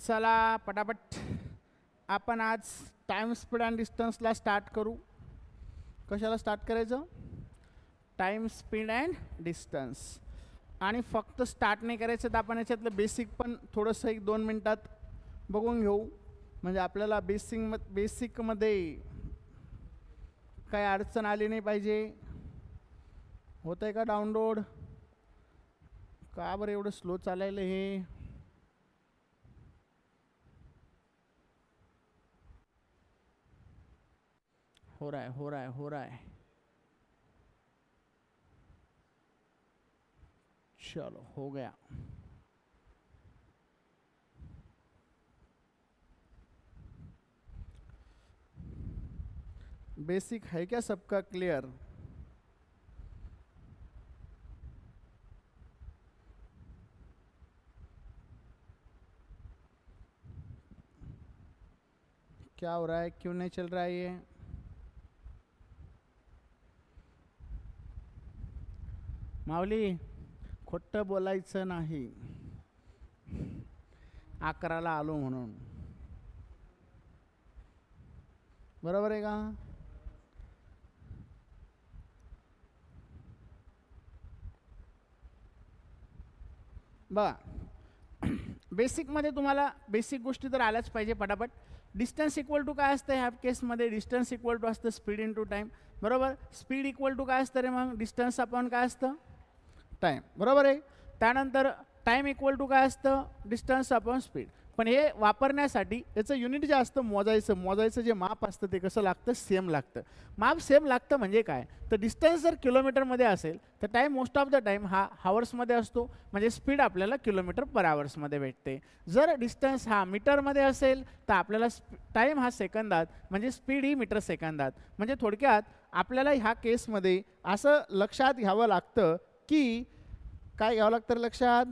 चला पटापट आपण आज टाइम स्पीड अँड डिस्टन्सला स्टार्ट करू. कशाला स्टार्ट करायचं? Time speed and distance. आणि फक्त स्टार्ट नाही करायचं तर आपण याच्यातलं बेसिक पण थोडंसं 1-2 मिनटात बघून घेऊ. म्हणजे आपल्याला बेसिकमध्ये काय अडचण आली नाही पाहिजे. होतं आहे का डाउनलोड? का बरं एवढं स्लो चालायलं हे? हो रहा है. चलो हो गया. बेसिक है क्या सबका क्लियर? क्या हो रहा है? क्यों नहीं चल रहा है ये? माऊली खोटं बोलायचं नाही. 11ला आलो म्हणून. बरोबर आहे का? बघा बेसिकमध्ये तुम्हाला बेसिक गोष्टी तर आल्याच पाहिजे पटापट. डिस्टन्स इक्वल टू काय असतं ह्या केसमध्ये? डिस्टन्स इक्वल टू असतं स्पीड इंटू टाईम. बरोबर. स्पीड इक्वल टू काय असतं रे मग? डिस्टन्स अपॉन काय असतं? टाईम. बरोबर आहे. त्यानंतर टाईम इक्वल टू काय असतं? Distance upon speed. पण हे वापरण्यासाठी याचं युनिट जे असतं मोजायचं जे माप असतं ते कसं लागतं? सेम लागतं. माप सेम लागतं म्हणजे काय? तर डिस्टन्स जर किलोमीटरमध्ये असेल तर time most of the time हा हावर्समध्ये असतो. म्हणजे स्पीड आपल्याला किलोमीटर पर आवर्समध्ये भेटते. जर डिस्टन्स हा मीटरमध्ये असेल तर आपल्याला टाईम हा सेकंदात म्हणजे स्पीड ही मीटर सेकंदात. म्हणजे थोडक्यात आपल्याला ह्या केसमध्ये असं लक्षात घ्यावं लागतं की काय घ्यावं लागतं लक्षात?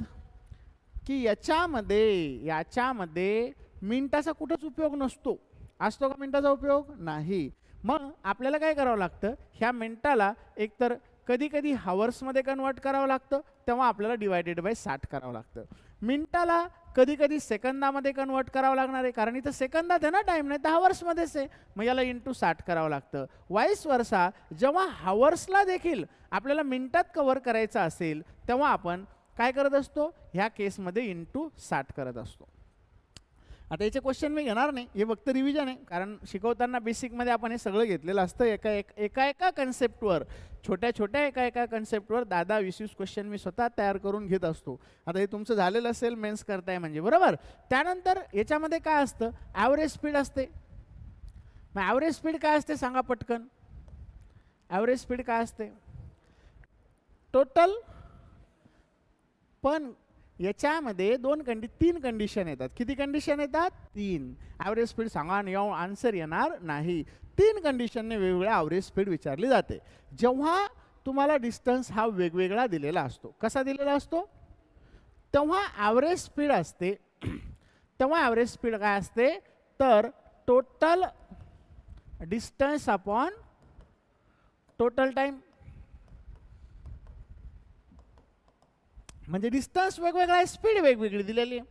की याच्यामध्ये मिनिटाचा कुठंच उपयोग नसतो. असतो का मिनिटाचा उपयोग? नाही. मग आपल्याला काय करावं लागतं? ह्या मिनिटाला एकतर कधी हावर्समध्ये कन्वर्ट करावं लागतं, तेव्हा आपल्याला डिवायडेड बाय 60 करावं लागतं. मिनिटाला कधी सेकंदामध्ये कन्वर्ट करावं लागणार आहे, कारण इथं सेकंदात आहे ना टाईम, नाही तर हावर्समध्येच आहे. मग याला इंटू 60 करावं लागतं. वाईस वर्सा जेव्हा हावर्सला देखील आपल्याला मिनिटात कव्हर करायचं असेल तेव्हा आपण काय करत असतो? ह्या केसमध्ये इंटू 60 करत असतो. आता याचे क्वेश्चन मी घेणार नाही, हे फक्त रिव्हिजन आहे, कारण शिकवताना बेसिकमध्ये आपण हे सगळं घेतलेलं असतं. एका कन्सेप्टवर छोट्या एका कन्सेप्टवर 10-20 क्वेश्चन मी स्वतः तयार करून घेत असतो. आता हे तुमचं झालेलं असेल मेन्स करताय म्हणजे. बरोबर. त्यानंतर याच्यामध्ये काय असतं? ॲव्हरेज स्पीड असते. मग ॲव्हरेज स्पीड काय असते सांगा पटकन? ॲव्हरेज स्पीड काय असते? टोटल. पण याच्यामध्ये 3 कंडिशन येतात. किती कंडिशन येतात? 3. ॲव्हरेज स्पीड सांगा आन्सर येणार नाही. 3 कंडिशनने वेगवेगळ्या ॲव्हरेज स्पीड विचारली जाते. जेव्हा तुम्हाला डिस्टन्स हा वेगवेगळा दिलेला असतो. कसा दिलेला असतो? तेव्हा ॲव्हरेज स्पीड असते. तेव्हा ॲव्हरेज स्पीड काय असते? तर total distance upon total time. म्हणजे डिस्टन्स वेगवेगळा आहे, स्पीड वेगवेगळी दिलेली आहे.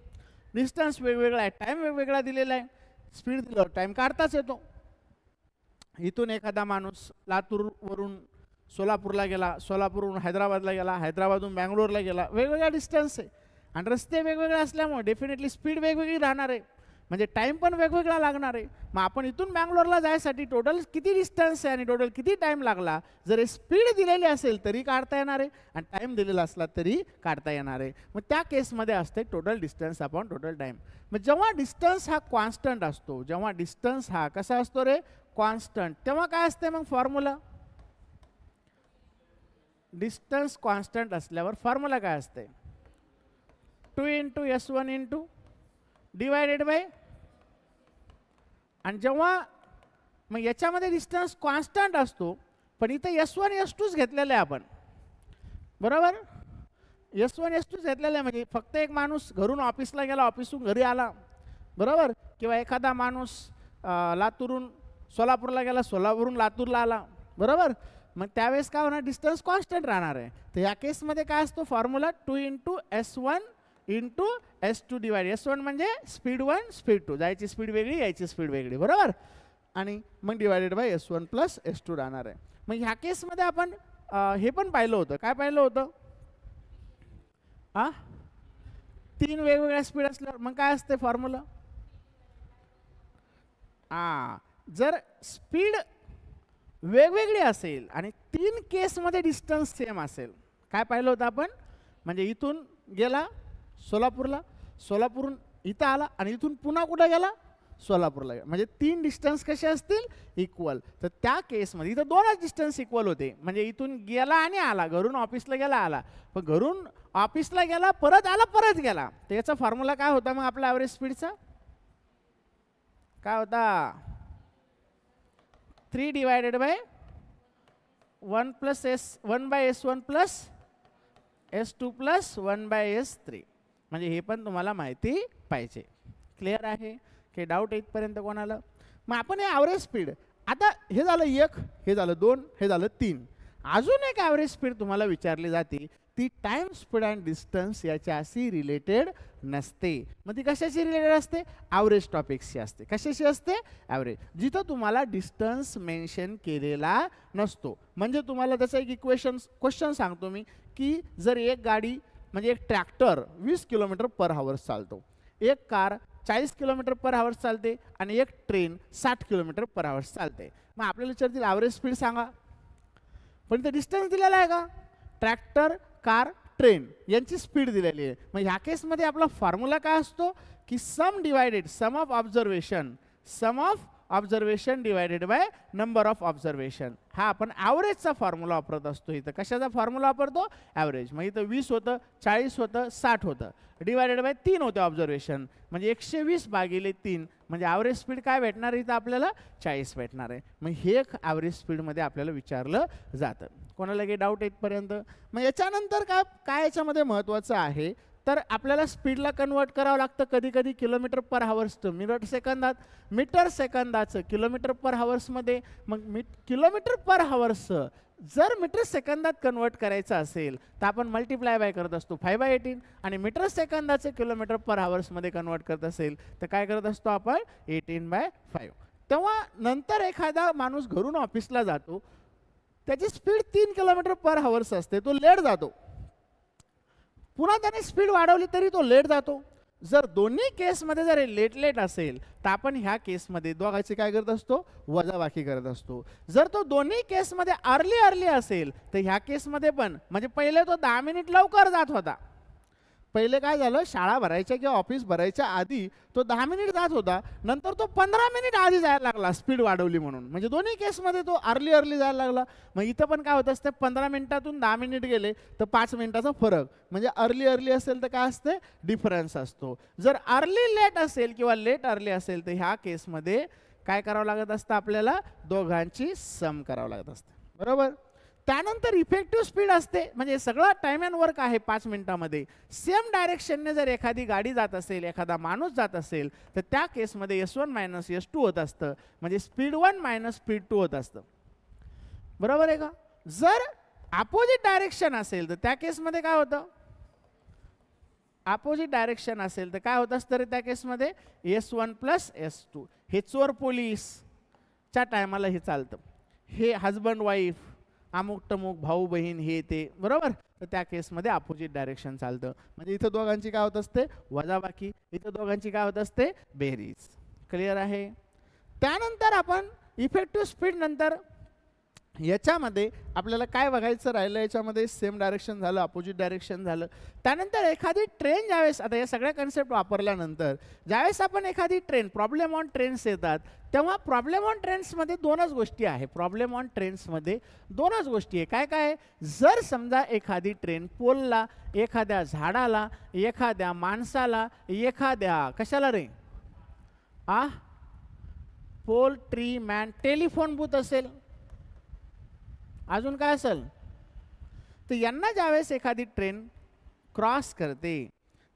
डिस्टन्स वेगवेगळा आहे, टाईम वेगवेगळा दिलेला आहे. स्पीड दिल्यावर टाईम काढताच येतो. इथून एखादा माणूस लातूरवरून सोलापूरला गेला, सोलापूरवरून हैदराबादला गेला, हैदराबादहून बँगलोरला गेला, वेगवेगळा डिस्टन्स आहे आणि रस्ते वेगवेगळे असल्यामुळे डेफिनेटली स्पीड वेगवेगळी राहणार आहे. म्हणजे टाईम पण वेगवेगळा लागणार आहे. मग आपण इथून बँगलोरला जायसाठी टोटल किती डिस्टन्स आहे आणि टोटल किती टाईम लागला, जर स्पीड दिलेली असेल तरी काढता येणार आहे आणि टाईम दिलेला असला तरी काढता येणार आहे. मग त्या केसमध्ये असते total distance upon total time. मग जेव्हा डिस्टन्स हा कॉन्स्टंट असतो, जेव्हा डिस्टन्स हा कसा असतो रे? कॉन्स्टंट. तेव्हा काय असते मग फॉर्म्युला? डिस्टन्स कॉन्स्टंट असल्यावर फॉर्म्युला काय असते? 2 × S1 डिवायडेड बाय. आणि जेव्हा मग याच्यामध्ये डिस्टन्स कॉन्स्टंट असतो पण इथं S1 S2 घेतलेलं आहे आपण. बरोबर. S1 S2 घेतलेलं आहे म्हणजे फक्त एक माणूस घरून ऑफिसला गेला, ऑफिसहून घरी आला. बरोबर. किंवा एखादा माणूस लातूरून सोलापूरला गेला, सोलापूरहून लातूरला आला. बरोबर. मग त्यावेळेस काय होणार? डिस्टन्स कॉन्स्टंट राहणार आहे. तर या केसमध्ये काय असतो formula? 2 × S1 into S2 divide S1 म्हणजे स्पीड 1 स्पीड 2, जायची स्पीड वेगळी यायची स्पीड वेगळी, बरोबर. आणि मग divided by S1 plus S2 राहणार आहे. मग ह्या केसमध्ये आपण हे पण पाहिलं होतं, काय पाहिलं होतं, 3 वेगवेगळ्या स्पीड असल्यावर मग काय असते फॉर्म्युला, जर स्पीड वेगवेगळी असेल आणि 3 केसमध्ये डिस्टन्स सेम असेल, काय पाहिलं होतं आपण, म्हणजे इथून गेला सोलापूरला, सोलापूरहून इथं आला आणि इथून पुन्हा कुठं गेला, सोलापूरला गेला, म्हणजे 3 डिस्टन्स कसे असतील, इक्वल. तर त्या केसमध्ये इथं 2च डिस्टन्स इक्वल होते, म्हणजे इथून गेला आणि आला, घरून ऑफिसला गेला आला, पण घरून ऑफिसला गेला परत आला परत गेला, तर याचा फॉर्म्युला काय होता मग आपला ॲव्हरेज स्पीडचा, काय होता, 3 divided by 1 plus S1 by S1 plus S2 plus 1 by S3. म्हणजे हे पण तुम्हाला माहिती पाहिजे. क्लिअर आहे की डाऊट इथपर्यंत कोणाला. मग आपण हे ॲव्हरेज स्पीड, आता हे झालं 1, हे झालं 2, हे झालं 3, अजून एक ॲव्हरेज स्पीड तुम्हाला विचारली जाते, ती टाइम स्पीड अँड डिस्टन्स याच्याशी रिलेटेड नसते. मग ती कशाशी रिलेटेड असते, ॲव्हरेज टॉपिक्सशी असते. कशाशी असते, ॲव्हरेज, जिथं तुम्हाला डिस्टन्स मेन्शन केलेला नसतो. म्हणजे तुम्हाला त्याचं एक क्वेश्चन सांगतो मी, की जर एक गाडी म्हणजे एक ट्रॅक्टर 20 किलोमीटर पर आवर्स चालतो, एक कार 40 किलोमीटर पर आवर्स चालते आणि एक ट्रेन 60 किलोमीटर पर आवर्स चालते. मग आपल्याला विचारतील ॲव्हरेज स्पीड सांगा, पण ते डिस्टन्स दिलेला आहे का, ट्रॅक्टर कार ट्रेन यांची स्पीड दिलेली आहे. मग ह्या केसमध्ये आपला फॉर्म्युला काय असतो, की sum of observation divided by number of observation. हा आपण ॲव्हरेजचा फॉर्म्युला वापरत असतो. इथं कशाचा फॉर्म्युला वापरतो, ॲव्हरेज. मग इथं 20 होतं, 40 होतं, 60 होतं, डिवायडेड बाय 3 होते ऑब्झर्वेशन, म्हणजे 120 भागिले 3, म्हणजे ॲव्हरेज स्पीड काय भेटणार इथं आपल्याला, 40 भेटणार आहे. मग हे एक ॲव्हरेज स्पीडमध्ये आपल्याला विचारलं जातं. कोणाला काही डाऊट येतपर्यंत. मग याच्यानंतर काय याच्यामध्ये महत्त्वाचं आहे, तर आपल्याला स्पीडला कन्वर्ट करावं लागतं कधी कधी किलोमीटर पर हावर्सचं मीटर सेकंदाचं किलोमीटर पर हावर्समध्ये. मग किलोमीटर पर हावर्सचं जर मीटर सेकंदात कन्वर्ट करायचं असेल तर आपण मल्टिप्लाय बाय करत असतो 5/18, आणि मीटर सेकंदाचं किलोमीटर पर हावर्समध्ये कन्वर्ट करत असेल तर काय करत असतो आपण 18/5. तेव्हा नंतर एखादा माणूस घरून ऑफिसला जातो, त्याची स्पीड 3 किलोमीटर पर हावर्स असते, तो लेट जातो, पुन्हा त्याने स्पीड वाढवली तरी तो लेट जातो. जर दोन्ही केसमध्ये जर लेट असेल तर आपण ह्या केसमध्ये दोघांची काय करत असतो, वजाबाकी करत असतो. जर तो दोन्ही केसमध्ये अर्ली असेल तर ह्या केसमध्ये पण, म्हणजे पहिले तो 10 मिनिट लवकर जात होता, पहिले काय झालं, शाळा भरायच्या किंवा ऑफिस भरायच्या आधी तो 10 मिनिट जात होता, नंतर तो 15 मिनिट आधी जायला लागला स्पीड वाढवली म्हणून. म्हणजे दोन्ही केसमध्ये तो अर्ली जायला लागला. मग इथं पण काय होत असते, 15 मिनिटातून 10 मिनिट गेले तर 5 मिनिटाचा फरक, म्हणजे अर्ली असेल तर काय असते, डिफरन्स असतो. जर अर्ली लेट असेल किंवा लेट अर्ली असेल तर ह्या केसमध्ये काय करावं लागत असतं, आपल्याला दोघांची सम करावं लागत असतं, बरोबर. त्यानंतर इफेक्टिव्ह स्पीड असते, म्हणजे सगळा टाइम अँड वर्क आहे 5 मिनिटामध्ये. सेम डायरेक्शनने जर एखादी गाडी जात असेल, एखादा माणूस जात असेल तर त्या केसमध्ये S1 मायनस S2 होत असतं, म्हणजे स्पीड 1 मायनस स्पीड 2 होत असतं, बरोबर आहे का. जर अपोजिट डायरेक्शन असेल तर त्या केसमध्ये काय होतं, अपोजिट डायरेक्शन असेल तर काय होत असतं रे त्या केसमध्ये, S1 प्लस S2. हे चोर पोलीसच्या टायमाला हे चालतं, हे हजबंड वाईफ, अमुक टमुक भाऊ बहीण हे ते, बरोबर. तर त्या केसमध्ये अपोजिट डायरेक्शन चालतं, म्हणजे इथं दोघांची काय होत असते, वजाबाकी, इथं दोघांची काय होत असते, बेरीज. क्लिअर आहे. त्यानंतर आपण इफेक्टिव्ह स्पीड नंतर याच्यामध्ये आपल्याला काय बघायचं राहिलं, याच्यामध्ये सेम डायरेक्शन झालं, अपोजिट डायरेक्शन झालं. त्यानंतर एखादी ट्रेन ज्यावेळेस, आता या सगळ्या कन्सेप्ट वापरल्यानंतर ज्यावेळेस आपण एखादी ट्रेन, प्रॉब्लेम ऑन ट्रेन्स येतात, तेव्हा प्रॉब्लेम ऑन ट्रेन्समध्ये 2च गोष्टी आहे. प्रॉब्लेम ऑन ट्रेन्समध्ये 2च गोष्टी आहे. काय काय, जर समजा एखादी ट्रेन पोलला, एखाद्या झाडाला, एखाद्या माणसाला, एखाद्या कशाला रे, pole, tree, man, telephone booth असेल, अजून काय असेल, तर यांना ज्यावेळेस एखादी ट्रेन क्रॉस करते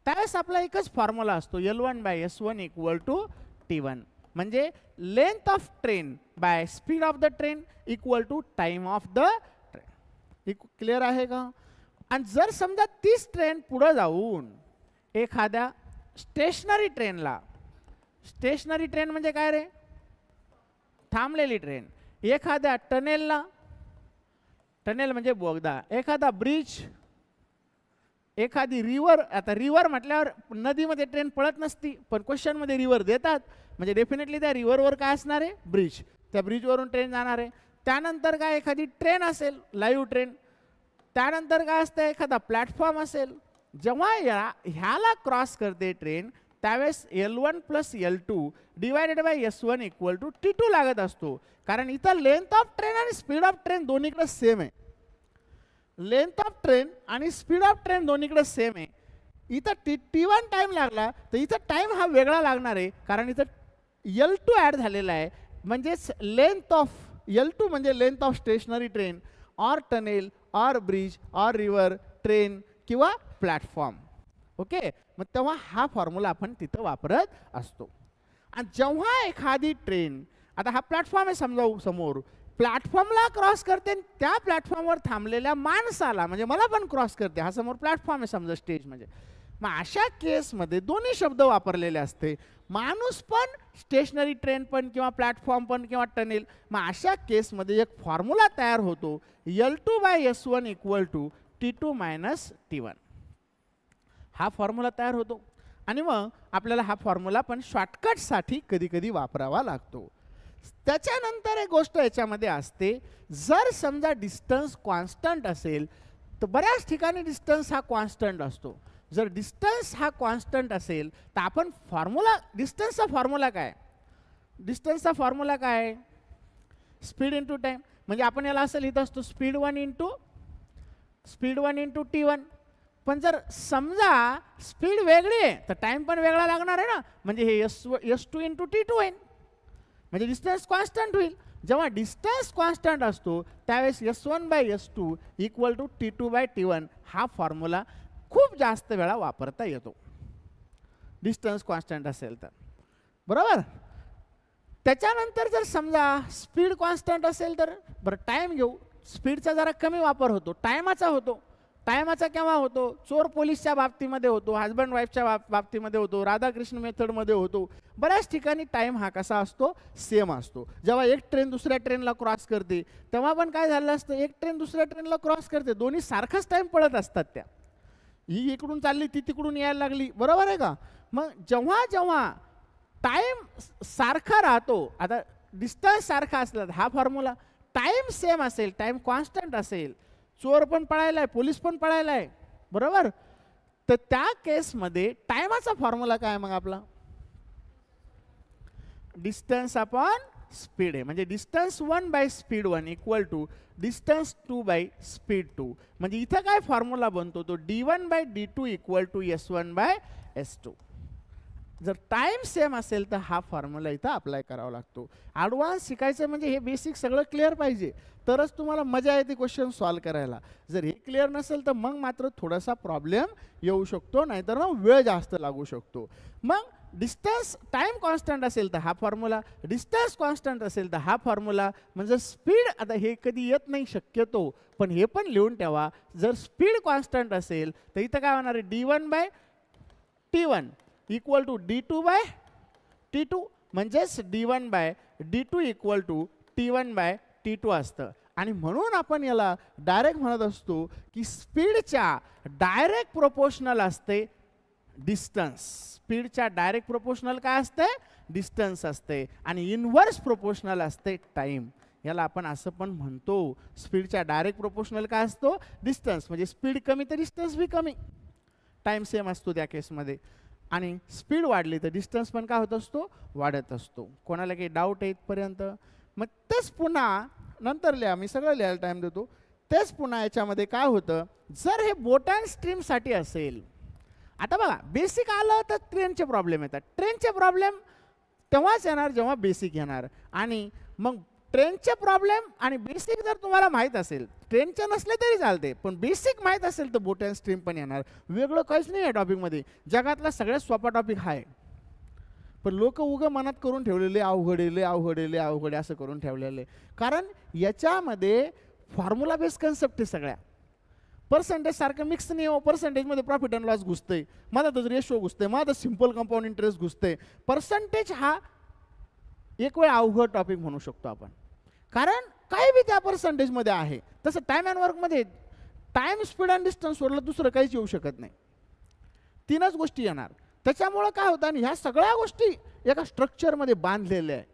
त्यावेळेस आपला एकच फॉर्म्युला असतो, L1/S1 = T1, म्हणजे length of train by speed of the train = time of the train. Clear आहे का. आणि जर समजा तीच ट्रेन पुढे जाऊन एखाद्या स्टेशनरी ट्रेनला, स्टेशनरी ट्रेन म्हणजे काय रे, थांबलेली ट्रेन, एखाद्या टनेलला, टनेल म्हणजे बोगदा, एखादा ब्रिज, एखादी रिव्हर. आता रिव्हर म्हटल्यावर नदीमध्ये ट्रेन पळत नसती, पण क्वेश्चनमध्ये रिव्हर देतात, म्हणजे डेफिनेटली त्या रिव्हरवर काय असणार आहे, ब्रिज, त्या ब्रिजवरून ट्रेन जाणार आहे. त्यानंतर काय, एखादी ट्रेन असेल, लाईव्ह ट्रेन. त्यानंतर काय असतं, एखादा प्लॅटफॉर्म असेल. जेव्हा ह्याला क्रॉस करते ट्रेन त्यावेळेस L1 + L2 divided by S1 = T2 लागत असतो, कारण इथं लेंथ ऑफ ट्रेन आणि स्पीड ऑफ ट्रेन दोन्हीकडे सेम आहे. लेंथ ऑफ ट्रेन आणि स्पीड ऑफ ट्रेन दोन्हीकडे सेम आहे. इथं T1 टाइम लागला तर इथं टाइम हा वेगळा लागणार आहे, कारण इथं L2 ॲड झालेला आहे. म्हणजेच लेंथ ऑफ L2 म्हणजे length of stationary train or tunnel or bridge or river, train किंवा प्लॅटफॉर्म. ओके, मग तेव्हा हा फॉर्म्युला आपण तिथं वापरत असतो. आणि जेव्हा एखादी ट्रेन, आता हा प्लॅटफॉर्म आहे समजा समोर, प्लॅटफॉर्मला क्रॉस करते, त्या प्लॅटफॉर्मवर थांबलेल्या माणसाला, म्हणजे मला पण क्रॉस करते, हा समोर प्लॅटफॉर्म आहे समजा स्टेज म्हणजे, मग अशा केसमध्ये दोन्ही शब्द वापरलेले असते, माणूस पण, स्टेशनरी ट्रेन पण, किंवा प्लॅटफॉर्म पण, किंवा टनेल. मग अशा केसमध्ये एक फॉर्म्युला तयार होतो, L2/S1 = T2 - T1. हा फॉर्म्युला तयार होतो. आणि मग आपल्याला हा फॉर्म्युला पण शॉर्टकटसाठी कधी कधी वापरावा लागतो. त्याच्यानंतर एक गोष्ट याच्यामध्ये असते, जर समजा डिस्टन्स कॉन्स्टंट असेल तर बऱ्याच ठिकाणी डिस्टन्स हा कॉन्स्टंट असतो. जर डिस्टन्स हा कॉन्स्टंट असेल तर आपण फॉर्म्युला, डिस्टन्सचा फॉर्म्युला काय, डिस्टन्सचा फॉर्म्युला काय, स्पीड इंटू टाइम. म्हणजे आपण याला असं लिहित असतो स्पीड 1 इंटू T1. पण जर समजा स्पीड वेगळी आहे तर टाइम पण वेगळा लागणार आहे ना, म्हणजे हे S2 इंटू T2 होईल, म्हणजे डिस्टन्स कॉन्स्टंट होईल. जेव्हा डिस्टन्स कॉन्स्टंट असतो त्यावेळेस S1/S2 = T2/T1 हा फॉर्म्युला खूप जास्त वेळा वापरता येतो, डिस्टन्स कॉन्स्टंट असेल तर, बरोबर. त्याच्यानंतर जर समजा स्पीड कॉन्स्टंट असेल तर, बरं टाइम घेऊ, स्पीडचा जरा कमी वापर होतो, टायमाचा होतो. टायमाचा केव्हा होतो, चोर पोलीसच्या बाबतीमध्ये होतो, हजबंड वाईफच्या बाबतीमध्ये होतो, राधाकृष्ण मेथडमध्ये होतो. बऱ्याच ठिकाणी टाइम हा कसा असतो, सेम असतो. जेव्हा एक ट्रेन दुसऱ्या ट्रेनला क्रॉस करते तेव्हा पण काय झालं असतं, एक ट्रेन दुसऱ्या ट्रेनला क्रॉस करते, दोन्ही सारखाच टाइम पळत असतात, त्या ही इकडून चालली ती तिकडून यायला लागली, बरोबर आहे का. मग जेव्हा जेव्हा टाइम सारखा राहतो, आता डिस्टन्स सारखा असला हा फॉर्म्युला, टाइम सेम असेल, टाइम कॉन्स्टंट असेल, चोर पण पळायलाय, पोलीस पण पळायलाय, बरोबर, तर त्या केसमध्ये टायमाचा फॉर्म्युला काय मग आपला, डिस्टन्स अपॉन स्पीड आहे. म्हणजे डिस्टन्स 1/स्पीड 1 = डिस्टन्स 2/स्पीड 2. म्हणजे इथं काय फॉर्म्युला बनतो, तो D1/D2 = S1/S2. जर टाइम सेम असेल तर हा फॉर्म्युला इथं अप्लाय करावा लागतो. ॲडव्हान्स शिकायचं म्हणजे हे बेसिक सगळं क्लिअर पाहिजे, तरच तुम्हाला मजा येते क्वेश्चन सॉल्व करायला. जर हे क्लिअर नसेल तर मग मात्र थोडासा प्रॉब्लेम येऊ शकतो, नाहीतर मग वेळ जास्त लागू शकतो. मग डिस्टन्स टाइम कॉन्स्टंट असेल तर हा फॉर्म्युला, डिस्टन्स कॉन्स्टंट असेल तर हा फॉर्म्युला. म्हणजे स्पीड, आता हे कधी येत नाही शक्यतो, पण हे पण लिहून ठेवा, जर स्पीड कॉन्स्टंट असेल तर इथं काय होणार आहे, D1/T1 = D2/T2. म्हणजेच D1/D2 = T1/T2 असतं. आणि म्हणून आपण याला डायरेक्ट म्हणत असतो की स्पीडच्या डायरेक्ट प्रोपोर्शनल असते डिस्टन्स. स्पीडच्या डायरेक्ट प्रोपोर्शनल काय असते, डिस्टन्स असते, आणि इनव्हर्स प्रोपोर्शनल असते टाइम. याला आपण असं पण म्हणतो, स्पीडच्या डायरेक्ट प्रोपोर्शनल काय असतो, डिस्टन्स. म्हणजे स्पीड कमी तर डिस्टन्स बी कमी, टाइम सेम असतो त्या केसमध्ये. आणि स्पीड वाढली तर डिस्टन्स पण काय होत असतो, वाढत असतो. कोणाला काही डाऊट आहे इथपर्यंत? मग तेच पुन्हा नंतर लिहा, मी सगळं लिहायला टाइम देतो. तेच पुन्हा याच्यामध्ये काय होतं, जर हे बोट अँड स्ट्रीमसाठी असेल, आता बघा बेसिक आलं तर ट्रेनचे प्रॉब्लेम येतात. ट्रेनचे प्रॉब्लेम तेव्हाच येणार जेव्हा बेसिक येणार. आणि मग ट्रेनचे प्रॉब्लेम आणि बेसिक जर तुम्हाला माहीत असेल, ट्रेनचे नसले तरी चालते, पण बेसिक माहीत असेल तर बोट अँड स्ट्रीम पण येणार. वेगळं काहीच नाही आहे टॉपिकमध्ये. जगातला सगळ्यात सोपा टॉपिक आहे, पण लोक उगं मनात करून ठेवलेले अवघडेले अवघडेले अवघडे असं करून ठेवलेले. कारण याच्यामध्ये फॉर्म्युला बेस्ड कन्सेप्ट आहे सगळ्या. पर्सेंटेज सारखं मिक्स नाही हो. पर्सेंटेजमध्ये प्रॉफिट अँड लॉस घुसतंय, मधातच रेशो घुसतंय, मधातच सिम्पल कंपाऊंड इंटरेस्ट घुसतंय. पर्सेंटेज हा एक वेळ अवघड टॉपिक म्हणू शकतो आपण, कारण काही बी त्या पर्सेंटेजमध्ये आहे. तसं टाइम अँड वर्कमध्ये टाइम, स्पीड अँड डिस्टन्स सोडलं दुसरं काहीच येऊ शकत नाही. तीनच गोष्टी येणार. त्याच्यामुळं काय होतं, आणि ह्या सगळ्या गोष्टी एका स्ट्रक्चरमध्ये बांधलेल्या आहे,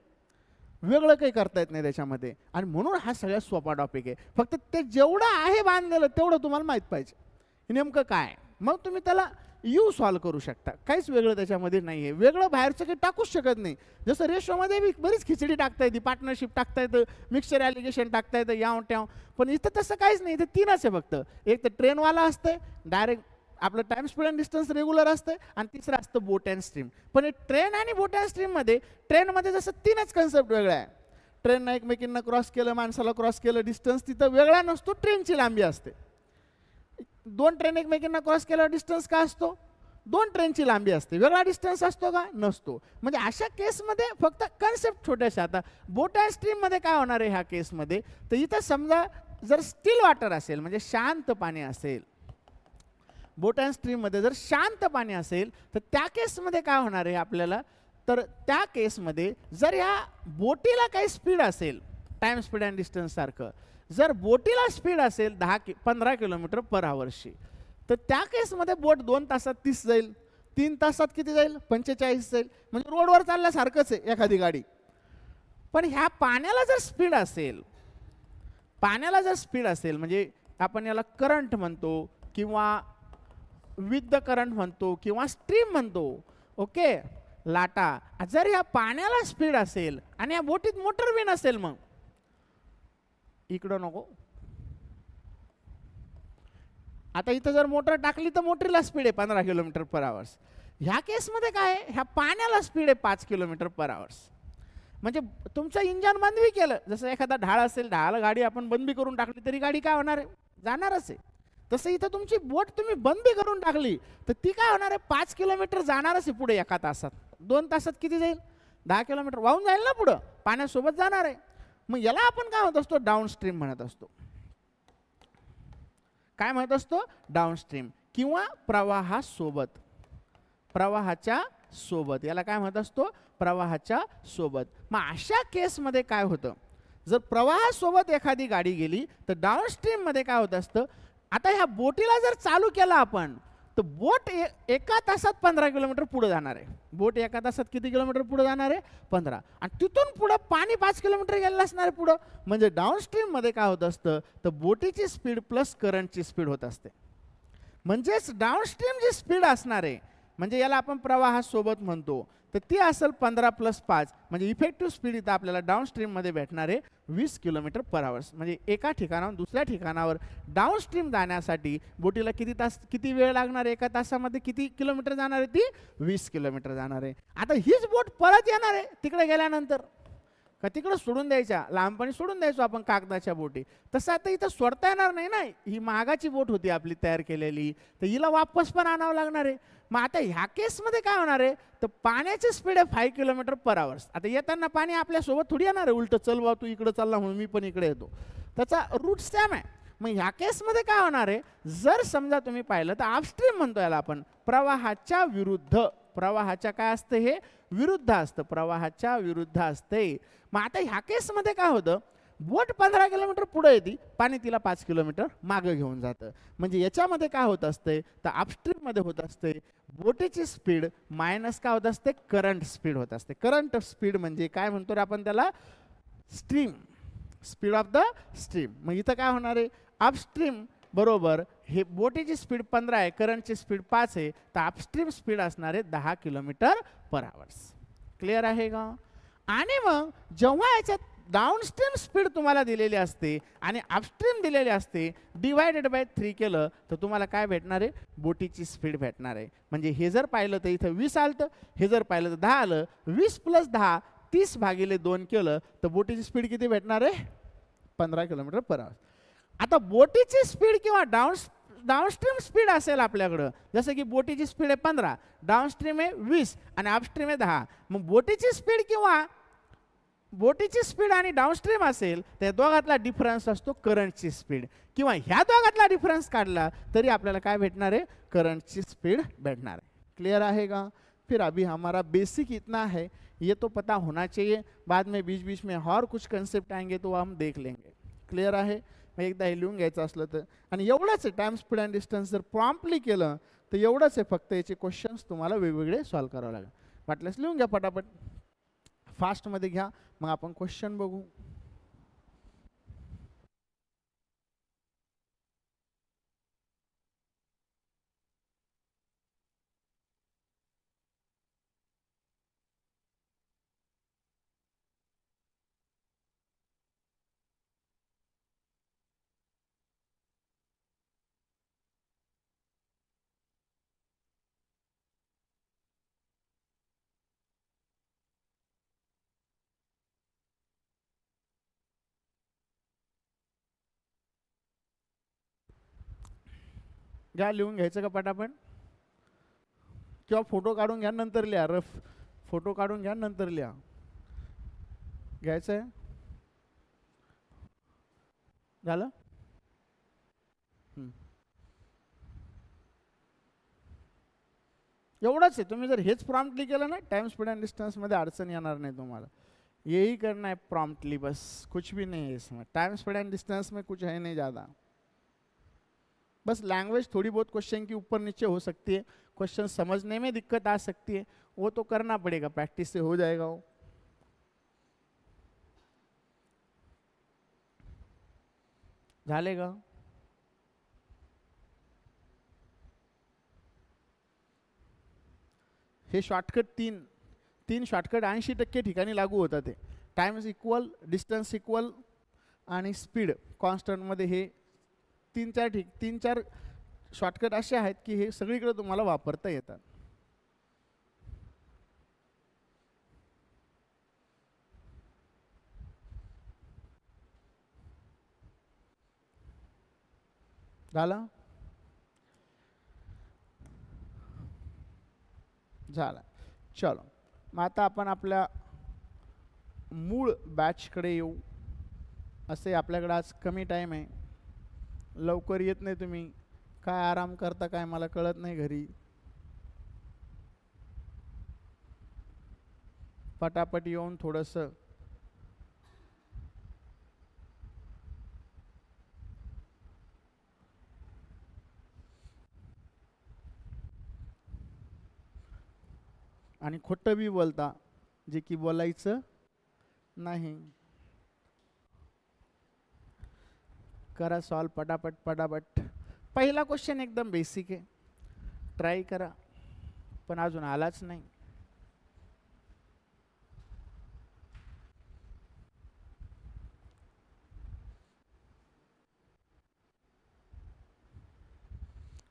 वेगळं काही करता येत नाही त्याच्यामध्ये. आणि म्हणून हा सगळ्यात सोपा टॉपिक आहे. फक्त ते जेवढं आहे बांधलेलं तेवढं तुम्हाला माहीत पाहिजे नेमकं काय, मग तुम्ही त्याला सॉल्व करू शकता. काहीच वेगळं त्याच्यामध्ये नाही आहे. वेगळं बाहेरचं काही टाकूच शकत नाही. जसं रेशोमध्ये बी बरीच खिचडी टाकता येते, पार्टनरशिप टाकता येतं, मिक्सचर ॲलिगेशन टाकता येतं, याव ट्याव. पण इथं तसं काहीच नाही. इथं तीनच आहे फक्त. एक तर ट्रेनवाला असतं, डायरेक्ट आपलं time, speed and distance regular असतं, आणि तिसरं असतं बोट अँड स्ट्रीम. पण हे ट्रेन आणि बोट अँड स्ट्रीममध्ये, ट्रेनमध्ये जसं तीनच कन्सेप्ट वेगळा आहे. ट्रेननं एकमेकींना क्रॉस केलं, माणसाला क्रॉस केलं, डिस्टन्स तिथं वेगळा नसतो, ट्रेनची लांबी असते. 2 ट्रेन एकमेकींना क्रॉस केल्यावर डिस्टन्स का असतो? 2 ट्रेनची लांबी असते. वेगळा डिस्टन्स असतो का? नसतो. म्हणजे अशा केसमध्ये फक्त कन्सेप्ट छोट्याशा. आता बोट अँड स्ट्रीममध्ये काय होणार आहे ह्या केसमध्ये, तर इथं समजा जर स्टील वॉटर असेल, म्हणजे शांत पाणी असेल, बोट अँड स्ट्रीममध्ये जर शांत पाणी असेल, तर त्या केसमध्ये काय होणार आहे आपल्याला, तर त्या केसमध्ये जर या बोटीला काही स्पीड असेल, टाइम, स्पीड अँड डिस्टन्स सारखं, जर बोटीला स्पीड असेल 15 किलोमीटर पर आवरची, तर त्या केसमध्ये बोट 2 तासात 30 जाईल, 3 तासात किती जाईल? 45 जाईल. म्हणजे रोडवर चालल्यासारखंच आहे एखादी गाडी. पण ह्या पाण्याला जर स्पीड असेल, पाण्याला जर स्पीड असेल, म्हणजे आपण याला करंट म्हणतो, किंवा विथ द करंट म्हणतो, किंवा स्ट्रीम म्हणतो, ओके, लाटा. जर या पाण्याला स्पीड असेल आणि या बोटीत मोटर बी नसेल, मग इकडं नको, आता इथं जर मोटर टाकली तर मोटरीला स्पीड आहे 15 किलोमीटर पर आवर्स. ह्या केसमध्ये काय आहे, ह्या पाण्याला स्पीड आहे 5 किलोमीटर पर आवर्स. म्हणजे तुमचं इंजन बंद बी केलं, जसं एखादा ढाळ असेल, ढाळ गाडी आपण बंद बी करून टाकली तरी गाडी काय होणार आहे? जाणारच आहे. तसं इथं तुमची बोट तुम्ही बंद बी करून टाकली तर ती काय होणार आहे? 5 किलोमीटर जाणारच आहे पुढे एका तासात. 2 तासात किती जाईल? 10 किलोमीटर वाहून जाईल ना पुढं, पाण्यासोबत जाणार आहे. मग याला आपण काय म्हणत असतो? डाऊन स्ट्रीम म्हणत असतो. काय म्हणत असतो? डाऊन स्ट्रीम, किंवा प्रवाहासोबत, प्रवाहाच्या सोबत. याला काय म्हणत असतो? प्रवाहाच्या सोबत. मग अशा केसमध्ये काय होतं, जर प्रवाहासोबत एखादी गाडी गेली तर डाऊन स्ट्रीम मध्ये काय होत असतं, आता ह्या बोटीला जर चालू केला आपण तर बोट एका तासात 15 किलोमीटर पुढे जाणार आहे. बोट एका तासात किती किलोमीटर पुढे जाणार आहे? 15. आणि तिथून पुढे पाणी 5 किलोमीटर गेलेलं असणार आहे पुढं. म्हणजे डाऊन स्ट्रीम मध्ये काय होत असतं, तर बोटीची स्पीड प्लस करंटची स्पीड होत असते. म्हणजेच डाऊन स्ट्रीम जी स्पीड असणार आहे, म्हणजे याला आपण प्रवाहासोबत म्हणतो, तर ती असेल 15 + 5, म्हणजे इफेक्टिव्ह स्पीड इथं आपल्याला डाऊन स्ट्रीममध्ये भेटणार आहे 20 किलोमीटर पर आवर्स. म्हणजे एका ठिकाणाहून दुसऱ्या ठिकाणावर डाऊन स्ट्रीम जाण्यासाठी बोटीला किती वेळ लागणार आहे? एका तासामध्ये किती किलोमीटर जाणार आहे? ती 20 किलोमीटर जाणार आहे. आता हीच बोट परत येणार आहे तिकडे गेल्यानंतर, का तिकडं सोडून द्यायच्या? लहानपणी सोडून द्यायचो आपण कागदाच्या बोटी. तसं आता इथं सोडता येणार नाही ना, ही महागाची बोट होती आपली तयार केलेली, तर हिला वापस पण आणावं लागणार आहे. मग आता ह्या केसमध्ये काय होणार आहे, तर पाण्याची स्पीड आहे 5 किलोमीटर पर आवर्स. आता येताना पाणी आपल्यासोबत थोडी येणार आहे उलटं, चल बा तू इकडं चालला म्हणून मी पण इकडे येतो, त्याचा रूट सेम आहे. मग ह्या केसमध्ये काय होणार आहे, जर समजा तुम्ही पाहिलं तर अपस्ट्रीम म्हणतो याला आपण, प्रवाहाच्या विरुद्ध. प्रवाहाच्या काय असतं? हे विरुद्ध असतं, प्रवाहाच्या विरुद्ध असते. मग आता ह्या केसमध्ये काय होतं, बोट 15 किलोमीटर पुढे येते, पाणी तिला 5 किलोमीटर मागे घेऊन जातं. म्हणजे याच्यामध्ये काय होत असते, तर अपस्ट्रीम मध्ये होत असते बोटीची स्पीड मायनस काय होत असते, करंट स्पीड होत असते. करंट स्पीड म्हणजे काय म्हणतो रे आपण त्याला, stream, speed of the stream. मग इथं काय होणार आहे, अपस्ट्रीम बरोबर हे बोटीची स्पीड 15 आहे, करंटची स्पीड 5 आहे, तर अपस्ट्रीम स्पीड असणार आहे 10 किलोमीटर पर आवर्स. क्लिअर आहे का? आणि मग जेव्हा याच्यात डाऊनस्ट्रीम स्पीड तुम्हाला दिलेली असते आणि अपस्ट्रीम दिलेली असते, /3 केलं तर तुम्हाला काय भेटणार आहे, बोटीची स्पीड भेटणार आहे. म्हणजे हे जर पाहिलं तर इथं 20 आलं, हे जर पाहिलं तर 10 आलं. 20 + 10 30/2 केलं तर बोटीची स्पीड किती भेटणार आहे, 15 किलोमीटर पर आवर. आता बोटीची स्पीड किंवा डाऊनस्ट्रीम स्पीड असेल आपल्याकडं, जसं की बोटीची स्पीड आहे 15, डाऊनस्ट्रीम आहे 20 आणि अपस्ट्रीम आहे 10. मग बोटीची स्पीड किंवा बोटीची स्पीड आणि डाऊनस्ट्रीम असेल त्या दोघातला डिफरन्स असतो करंटची स्पीड, किंवा ह्या दोघातला डिफरन्स काढला तरी आपल्याला काय भेटणार आहे, करंटची स्पीड भेटणार आहे. क्लियर आहे का? फिर अभी हमारा बेसिक इतना है, ये तो पता होना चाहिए, बाद में बीच बीच में और कुछ कंसेप्ट आएंगे तो हम देख लेंगे. क्लियर आहे? मग एकदा हे लिहून घ्यायचं असलं तर. आणि एवढंच आहे, टाइम स्पीड अँड डिस्टन्स जर प्रॉम्प्टली केलं तर एवढंच आहे, फक्त याचे क्वेश्चन्स तुम्हाला वेगवेगळे सॉल्व करावे लागेल. वाटल्यास लिहून घ्या पटापट, फास्टमध्ये घ्या, मग आपण क्वेश्चन बघू. घ्या, लिहून घ्यायचं का पटापट, किंवा फोटो काढून घ्या नंतर लिहा, रफ फोटो काढून घ्या नंतर लिहा. घ्यायचं आहे? झालं? एवढंच आहे. तुम्ही जर हेच प्रॉम्प्टली केलं ना, टाइम स्पीड एंड डिस्टेंस मध्ये अडचण येणार नाही तुम्हाला. यही करना है प्रॉम्प्टली, बस कुछ भी नहीं है इसमें. टाइम स्पीड एंड डिस्टेंस में कुछ है नहीं ज़्यादा, बस लैंग्वेज थोड़ी बहुत क्वेश्चन की ऊपर नीचे हो सकती है, क्वेश्चन समझने में दिक्कत आ सकती है, वो तो करना पड़ेगा, प्रैक्टिस से हो जाएगा वो. झालेगा? हे शॉर्टकट तीन शॉर्टकट 80% ठिकाणी लागू होतात. ते time is equal, distance equal आणि स्पीड कॉन्स्टंटमध्ये हे तीन चार शॉर्टकट असे आहेत की हे सगळीकडे तुम्हाला वापरता येतात. झाला? झाला. चलो, मग आता आपण आपल्या मूळ बॅचकडे येऊ. असे आपल्याकडे आज कमी टाईम आहे, लवकर येत नाही तुम्ही, काय आराम करता काय मला कळत नाही घरी. पटापट येऊन थोडंसं आणि खोटं बी बोलता, जे की बोलायचं नाही. करा सॉल्व पटापट पटापट. पहिला क्वेश्चन एकदम बेसिक आहे, ट्राय करा, पण अजून आलाच नाही.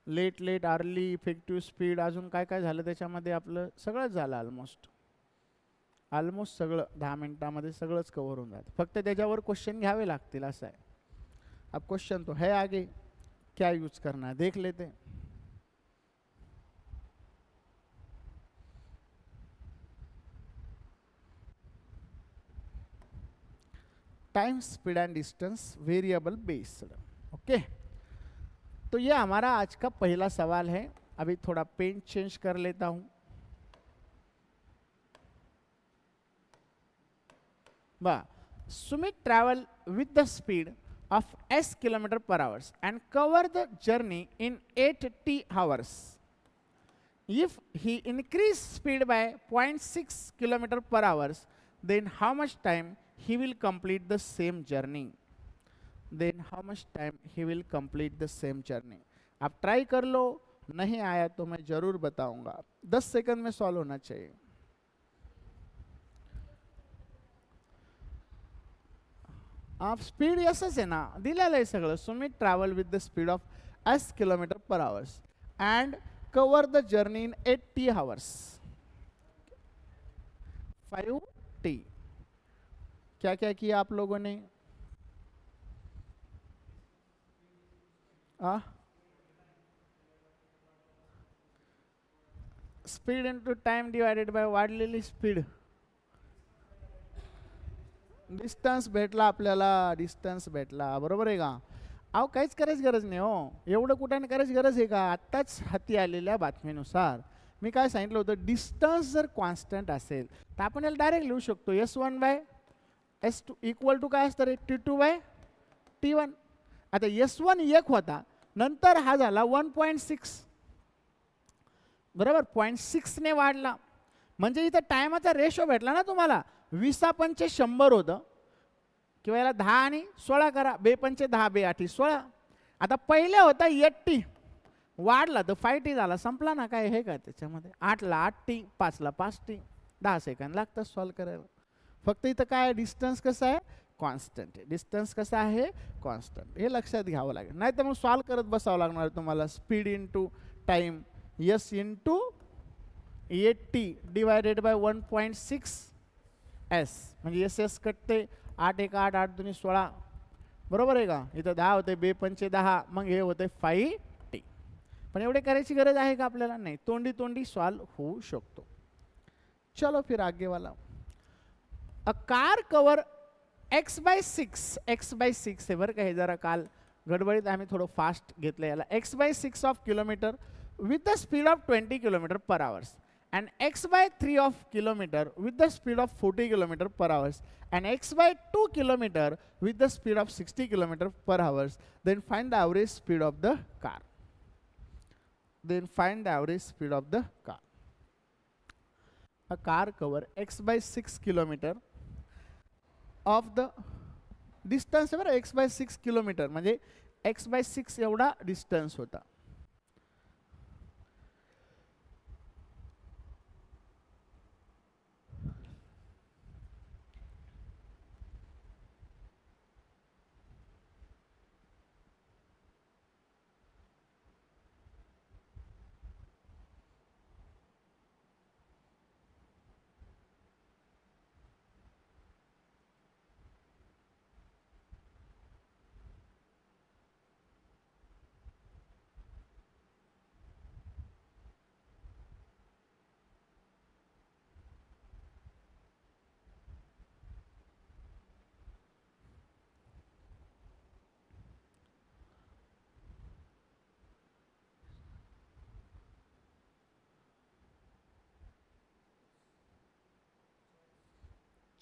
लेट अर्ली, इफेक्टिव्ह स्पीड, अजून काय काय झालं त्याच्यामध्ये, आपलं सगळंच झालं ऑलमोस्ट सगळं 10 मिनिटामध्ये सगळंच कव्हर होऊन जातं. फक्त त्याच्यावर क्वेश्चन घ्यावे लागतील, असं आहे. अब क्वेश्चन तो है आगे, क्या यूज करना है देख लेते. Time speed end distance variable based. Okay, तो ये हमारा आज का पहला सवाल है. अभी थोड़ा पेन चेंज कर लेता हूं. Sumit travel with the speed of s km/h and cover the journey in 8 hours. If he increase speed by 0.6 km/h, then how much time he will complete the same journey? आप try कर low, नहीं आया तो मैं जरूर बताऊंगा. 10 second में solve होना चाहिए. आप स्पीड यसच आहे ना, दिलेलं आहे सगळं. Sumit travel with the speed of s km/h and cover the journey in 80 hours. 5t. क्या क्या किया आप लोगों ने? Speed into time divided by वाढलेली स्पीड. डिस्टन्स भेटला आपल्याला, डिस्टन्स भेटला, बरोबर आहे का? अहो काहीच करायची गरज नाही हो, एवढं कुठं करायची गरज आहे का? आत्ताच हाती आलेल्या बातमीनुसार मी काय सांगितलं होतं, डिस्टन्स जर कॉन्स्टंट असेल तर आपण याला डायरेक्ट लिहू शकतो S1/S2 इक्वल टू काय असतं रे, T2/T1. आता S1 1 होता, नंतर हा झाला 1.6, बरोबर, 0.6 ने वाढला, म्हणजे इथं टायमाचा रेशो भेटला ना तुम्हाला. 20 100 होतं, किंवा याला 10 आणि 16 करा, 2 10 2 8 16. आता पहिले होता 80, वाढला तर 5T झाला, संपला ना. काय हे काय त्याच्यामध्ये, 8ला 8T, 5ला 5T, 10 सेकंद लागतात सॉल्व करायला. फक्त इथं काय डिस्टन्स कसं आहे, कॉन्स्टंट आहे. डिस्टन्स कसं आहे, कॉन्स्टंट, हे लक्षात घ्यावं लागेल, नाही तर मग सॉल्व करत बसावं लागणार तुम्हाला. Speed into time, S into 80 divided by 1.6 S, म्हणजे SS कटते, 8 1 8 8 2 16, बरोबर आहे का? इथं 10 होते, 2 5 10, मग हे होते 5T. पण एवढे करायची गरज आहे का आपल्याला? नाही, तोंडी तोंडी सॉल्व होऊ शकतो. चलो फिर आगे वाला. अ कार कवर x/6 हे बरं का, हे जरा काल गडबडीत आम्ही थोडं फास्ट घेतलं याला. x/6 of kilometre with the speed of 20 kilometre per hours, and x/3 of kilometer with the speed of 40 kilometer per hours, and x/2 kilometer with the speed of 60 kilometer per hours, then find the average speed of the car. Then find the average speed of the car. A car cover x/6 kilometer of the distance, x/6 kilometer म्हणजे x/6 एवढा distance होता.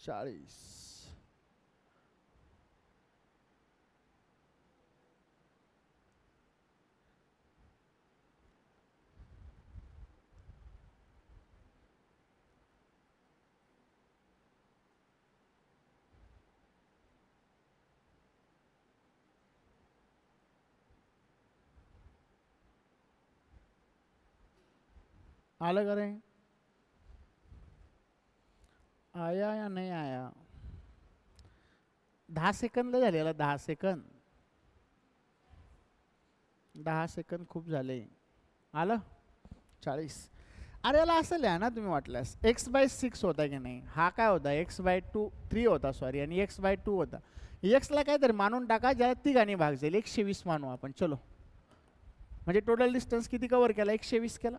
चाळीस. आलं का रे? आया या नाही आया? 10 सेकंद झालेला, 10 सेकंद, 10 सेकंद खूप झाले. आलं 40. अरे याला असं लिहा ना तुम्ही वाटल्यास, x/6 होता की नाही, हा काय होता, x/3 होता, सॉरी, आणि x/2 होता. एक्सला काहीतरी मानून टाका, ज्याला तिघांनी भाग जाईल, 120 मानू आपण. चलो, म्हणजे टोटल डिस्टन्स किती कव्हर केला, 120 केला.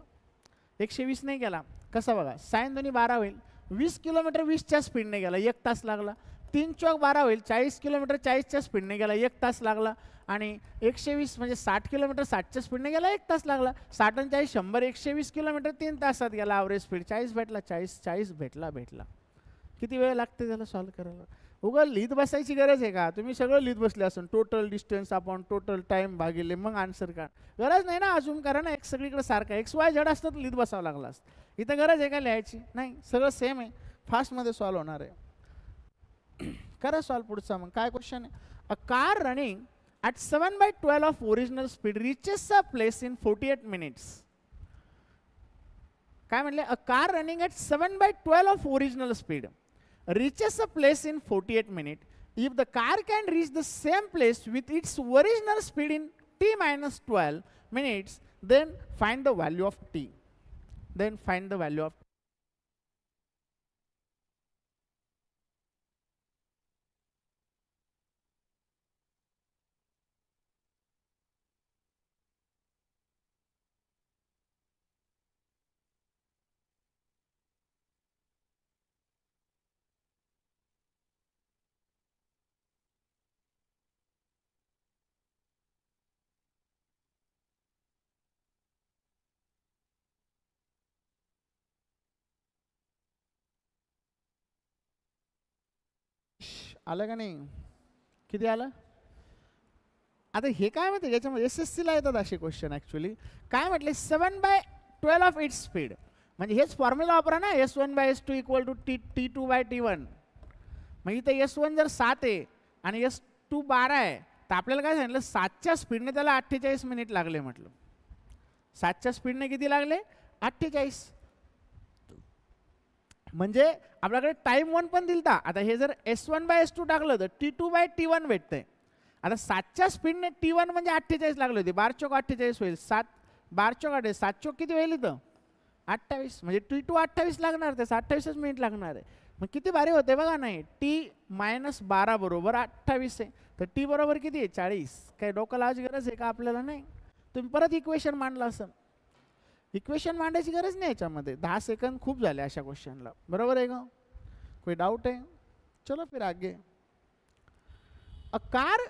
120 नाही केला, कसा बघा, साइन दोन्ही 12 होईल. 20 किलोमीटर 20च्या स्पीडने गेला, 1 तास लागला. 3 चौक 12 होईल, 40 किलोमीटर 40च्या स्पीडने गेला, 1 तास लागला. आणि 120 म्हणजे 60 किलोमीटर 60च्या स्पीडने गेला, 1 तास लागला. 60 आणि 40 100, 120 किलोमीटर 3 तासात गेला. ॲव्हरेज स्पीड 40 भेटला, 40 भेटला. किती वेळ लागते त्याला सॉल्व करायला? उगाच लिहित बसायची गरज आहे का? तुम्ही सगळं लिहित बसले असून, टोटल डिस्टन्स आपण टोटल टाइम भागिले मग आन्सर का, गरज नाही ना. अजून करा ना, एक सगळीकडे सारखं XY Z असतं तर लिहित बसावं लागलं असतं. इथं गरज आहे का लिहायची? नाही, सगळं सेम आहे, फास्टमध्ये सॉल्व होणार आहे. करा सॉल्व पुढचा. मग काय क्वेश्चन आहे? A car running at 7/12 of original speed reaches a place in 48 minutes. काय म्हणले? A car running at 7/12 of original speed reaches a place in 48 minutes. If the car can reach the same place with its original speed in t minus 12 minutes, then find the value of t. Then find the value of आलं का नाही? किती आलं? आता हे काय माहिती याच्यामध्ये SSCला येतात असे क्वेश्चन ॲक्च्युली. काय म्हटले 7/12 ऑफ इट्स स्पीड, म्हणजे हेच फॉर्म्युला वापरा ना, S1/S2 इक्वल टू T2/T1. मग इथं S1 जर 7 आहे आणि S2 12 आहे, तर आपल्याला काय सांगितलं 7च्या स्पीडने त्याला 48 मिनिट लागले. म्हटलं 7च्या स्पीडने किती लागले? 48. म्हणजे आपल्याकडे टाइम 1 पण दिलता. आता हे जर S1/S2 टाकलं तर T2/T1 भेटतंय. आता 7च्या स्पीडने T1 म्हणजे 48 लागले होते. 12 चौक 48 होईल. 7 12 चौक 48, 7 चौक किती होईल इथं? 28. म्हणजे T2 28 लागणार, त्याचं 28 मिनिट लागणार आहे. मग किती भारी होते बघा नाही. T-12 बरोबर 28 आहे, तर T बरोबर किती आहे? 40. काही डोकं लावायची गरज आहे का आपल्याला? नाही. तुम्ही परत इक्वेशन मांडलं असं. इक्वेशन मांडायची गरज नाही याच्यामध्ये. 10 सेकंद खूप झाले अशा क्वेश्चनला. बरोबर आहे का? कोई डाउट है? चलो फिर आगे. A car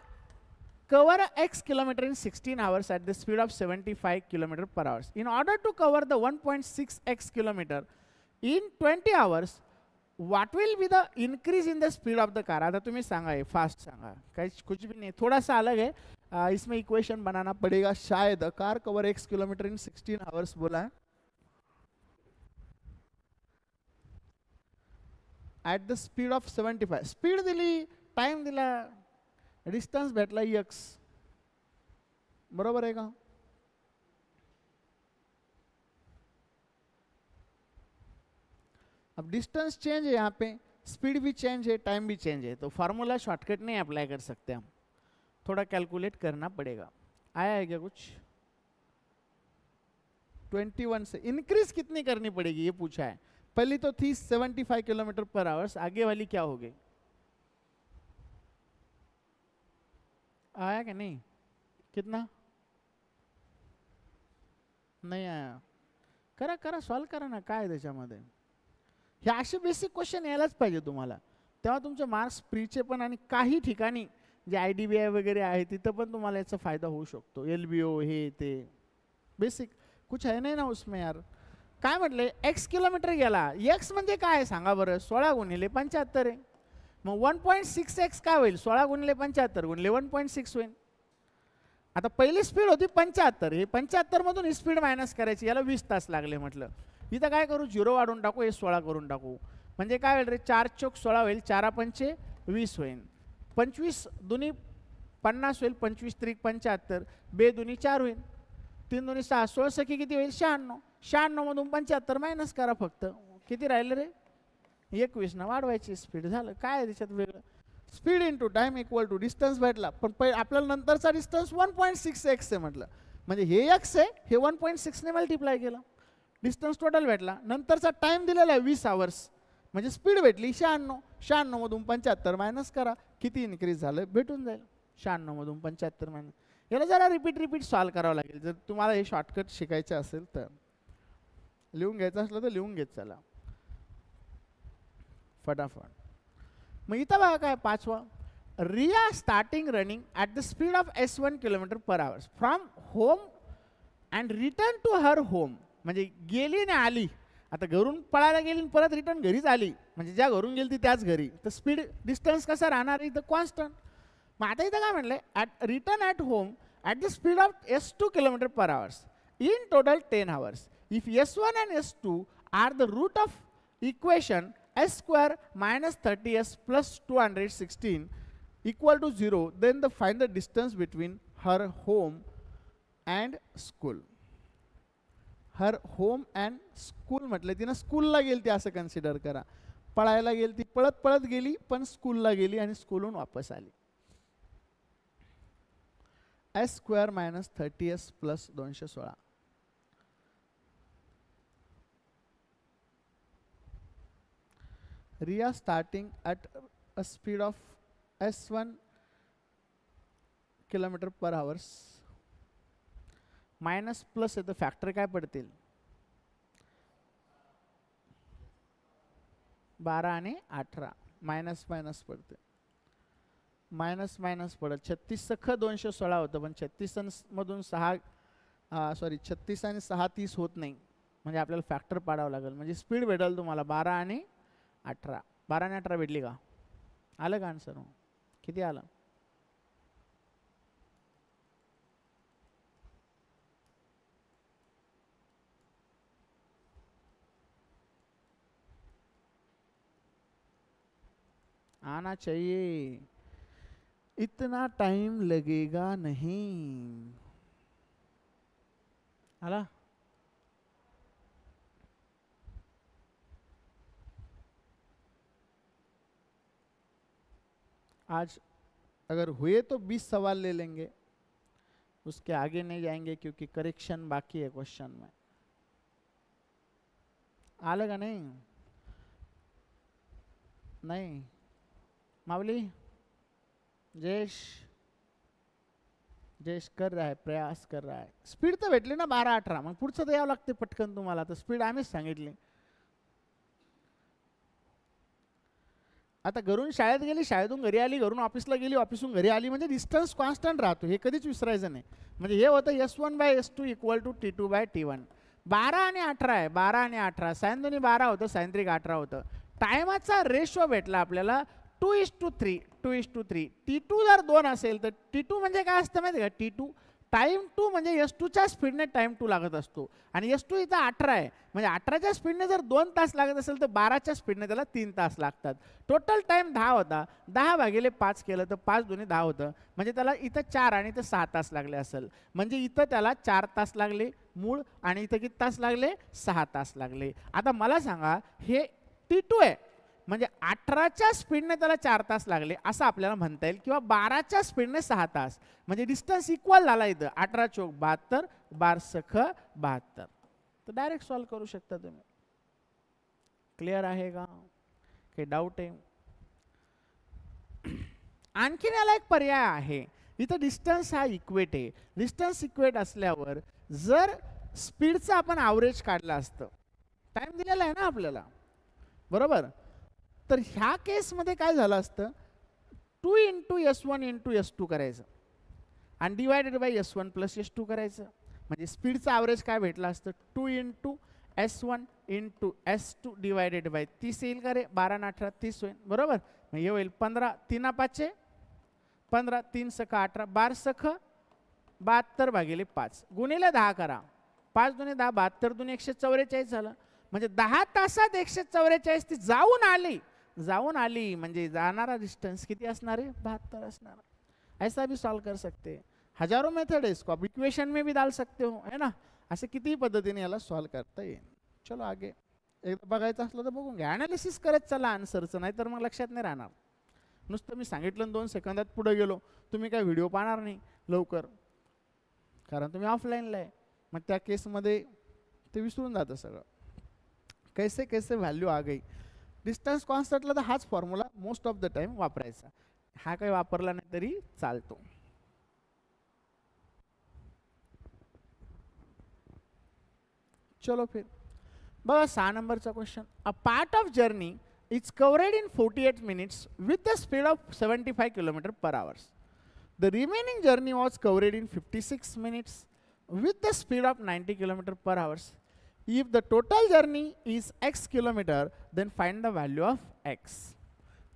cover x kilometer in 16 hours at the speed of 75 km per hour. In order to cover the 1.6x kilometer in 20 hours, what will be the increase in the speed of the car? आता तुम्ही सांगा, fast सांगा, काही कुछ भी नहीं, थोड़ा सा अलग है. इसमें इक्वेशन बनाना पड़ेगा शायद. Car cover x kilometre in 16 hours बोला है. at the speed of 75. Speed दिली, टाइम दिला, डिस्टन्स भेटला x. बरोबर आहे का? अब डिस्टेंस चेंज है, यहाँ पे स्पीड भी चेंज है, टाइम भी चेंज है, तो फार्मूला शॉर्टकट नहीं अप्लाई कर सकते हम, थोड़ा कैलकुलेट करना पड़ेगा. आया है क्या कुछ? 21 से इंक्रीज कितनी करनी पड़ेगी ये पूछा है. पहली तो थी 75 किलोमीटर पर आवर्स, आगे वाली क्या हो गई? आया क्या नहीं? कितना? नाही आया. करा करा, सॉल्व करा ना, काय त्याच्यामध्ये. हे असे बेसिक क्वेश्चन यायलाच पाहिजे तुम्हाला, तेव्हा तुमचे मार्क्स प्रीचे पण आणि काही ठिकाणी जे IDBI वगैरे आहे तिथं पण तुम्हाला याचा फायदा होऊ शकतो. LBO हे ते बेसिक कुछ है नाही ना उसमें यार. काय म्हटले? x किलोमीटर गेला. x म्हणजे काय सांगा बरं? 16 गुणिले 75 आहे. मग 1.6x काय होईल? 16 गुणिले 75 गुणिले 1.6 होईल. आता पहिली स्पीड होती 75, हे 75 मधून ही स्पीड मायनस करायची, याला 20 तास लागले. म्हटलं इथं काय करू? 0 वाढून टाकू, हे 16 करून टाकू. म्हणजे काय होईल रे? 4 चौक 16 होईल, 4 पंचे 20 होईल. 25 दुनी 50 होईल, 25 त्रिक 75, 2 दुनी 4 होईल, 3 दुनी 6, 16 सखी किती होईल? 96. 96 मधून 75 मायनस करा फक्त. किती राहिले रे? 21 ना वाढवायची स्पीड. झालं. काय त्याच्यात वेगळं? Speed into time equal to distance भेटला. पण आपल्याला नंतरचा डिस्टन्स 1.6x आहे म्हटलं, म्हणजे हे x आहे, हे 1.6 ने मल्टिप्लाय केलं, डिस्टन्स टोटल भेटला. नंतरचा टाइम दिलेला आहे 20 आवर्स, म्हणजे स्पीड भेटली 96. 96 मधून 75 मायनस करा, किती इन्क्रीज झालं भेटून जाईल. 96 मधून 75 मायनस. याला जरा रिपीट सॉल्व करावं लागेल जर तुम्हाला हे शॉर्टकट शिकायचे असेल तर. लिहून घ्यायचं असलं तर लिहून घेत चला फटाफट. मग इथं बघा काय 5वा. Riya starting running at the speed of S1 kilometre per hour from home and return to her home. म्हणजे गेली ना आली, आता घरून पळायला गेली परत रिटर्न घरीच आली, म्हणजे ज्या घरून गेली ती त्याच घरी, तर स्पीड डिस्टन्स कसा राहणार? इथं कॉन्स्टंट. मग आता इथं काय म्हणलंय? Return at home at the speed of S2 kilometre per hours in total 10 hours. If S1 and S2 are the root of equation S square minus 30s plus 216 equal to 0, then find the distance between her home and school. Her home and school म्हटलं, तिनं स्कूलला गेली ती असं consider करा. पळायला गेली ती, पळत पळत गेली पण स्कूलला गेली आणि स्कूलहून वापस आली. S square minus 30s plus 216. Riya starting at a speed of S1 kilometre per hours minus plus आहे तर फॅक्टर काय पडतील? 12 आणि 18 मायनस मायनस पडते, मायनस मायनस पडत. 36 सख 216 होतं, पण 36 मधून 36 आणि 6 30 होत नाही, म्हणजे आपल्याला फॅक्टर पाडावं लागेल. म्हणजे स्पीड भेटेल तुम्हाला 12 आणि 18. 12 आणि 18 भेटली का? आलं का आन्सर? किती आलं? आना चाहिए, इतना टाइम लगेगा नहीं. आला? आज अगर हुए तो 20 सवाल ले लेंगे, उसके आगे नहीं जाएंगे क्योंकि करेक्शन बाकी है क्वेश्चन में. आलं का नहीं? नहीं. मावली, जयेश, जयेश कर रहा है, प्रयास कर रहा आहे. स्पीड तर भेटली ना 12-18, मग पुढचं तर यावं लागते पटकन तुम्हाला. तर स्पीड आम्हीच सांगितली. आता घरून शाळेत गेली, शाळेतून घरी आली, घरून ऑफिसला गेली, ऑफिसून घरी आली, म्हणजे डिस्टन्स कॉन्स्टंट राहतो, हे कधीच विसरायचं नाही. म्हणजे हे होतं S1/S2 इक्वल टू T2/T1. 12 आणि 18 आहे, 12 आणि 18, साइन दोन्ही 12 होतं, साइन त्रिक 18 होतं. टायमाचा रेशो भेटला आपल्याला 2:3. 2:3. T2 जर 2 असेल तर T2 म्हणजे काय असतं माहिती आहे का? T2 टाइम 2 म्हणजे S2च्या स्पीडने टाइम 2 लागत असतो, आणि S2 इथं 18 आहे, म्हणजे 18च्या स्पीडने जर 2 तास लागत असेल तर 12च्या स्पीडने त्याला 3 तास लागतात. टोटल टाइम 10 होता, 10/5 केलं तर 5 दोन्ही 10 होतं, म्हणजे त्याला इथं 4 आणि इथं 6 तास लागले असेल. म्हणजे इथं त्याला 4 तास लागले मूळ, आणि इथं किती तास लागले? 6 तास लागले. आता मला सांगा, हे T2 आहे, म्हणजे 18च्या स्पीडने त्याला 4 तास लागले असं आपल्याला म्हणता येईल, किंवा 12च्या स्पीडने 6 तास, म्हणजे डिस्टन्स इक्वल झाला इथं. 18 चौक 72, 12 सख 72. तर डायरेक्ट सॉल्व करू शकता तुम्ही. क्लिअर आहे का? काही डाऊट आहे? आणखीन याला एक पर्याय आहे. इथं डिस्टन्स हा इक्वेट आहे. डिस्टन्स इक्वेट असल्यावर जर स्पीडचं आपण ॲव्हरेज काढलं असतं, टाइम दिलेला आहे ना आपल्याला, बरोबर, तर ह्या केसमध्ये काय झालं असतं, 2 × S1 × S2 करायचं आणि डिवायडेड बाय S1 + S2 करायचं. म्हणजे स्पीडचं ॲव्हरेज काय भेटलं असतं, 2 × S1 × S2 डिवायडेड बाय 30 येईल का रे? 12 आणि 18 30 होईल, बरोबर. मग हे होईल 15 3 5 15, 3 सख 18, 12 सख 72/5 गुणिले 10 करा. 5 दुणे 10, 72 दुणे 144 झालं. म्हणजे 10 तासात 144 ती जाऊन आली म्हणजे जाणारा डिस्टेंस किती असणार आहे? 72 असणार. ऐसा भी सॉल्व कर सकते हैं. हजारों मेथड है इसको, आप इक्वेशन में भी डाल सकते हो, है ना. असे कितीही पद्धतीने याला सॉल्व करता येईल. चलो आगे. एकदा बघायचं असलं तर बघून घ्या, ॲनालिसिस करत चला आन्सरचं, नाही तर मग लक्षात नाही राहणार. नुसतं मी सांगितलं 2 सेकंदात पुढे गेलो, तुम्ही काय व्हिडिओ पाहणार नाही लवकर, कारण तुम्ही ऑफलाईनला आहे. मग त्या केसमध्ये ते विसरून जातं सगळं. कैसे कैसे व्हॅल्यू आ गई. डिस्टन्स कॉन्स्टंटला तर हाच formula most of the time वापरायचा. हा काही वापरला नाही तरी चालतो. चलो फिर बघा 6 नंबरचा question. A part of journey is covered in 48 minutes with the speed of 75 km/h. The remaining journey was covered in 56 minutes with the speed of 90 km/h. If the total journey is x kilometer, then find the value of x.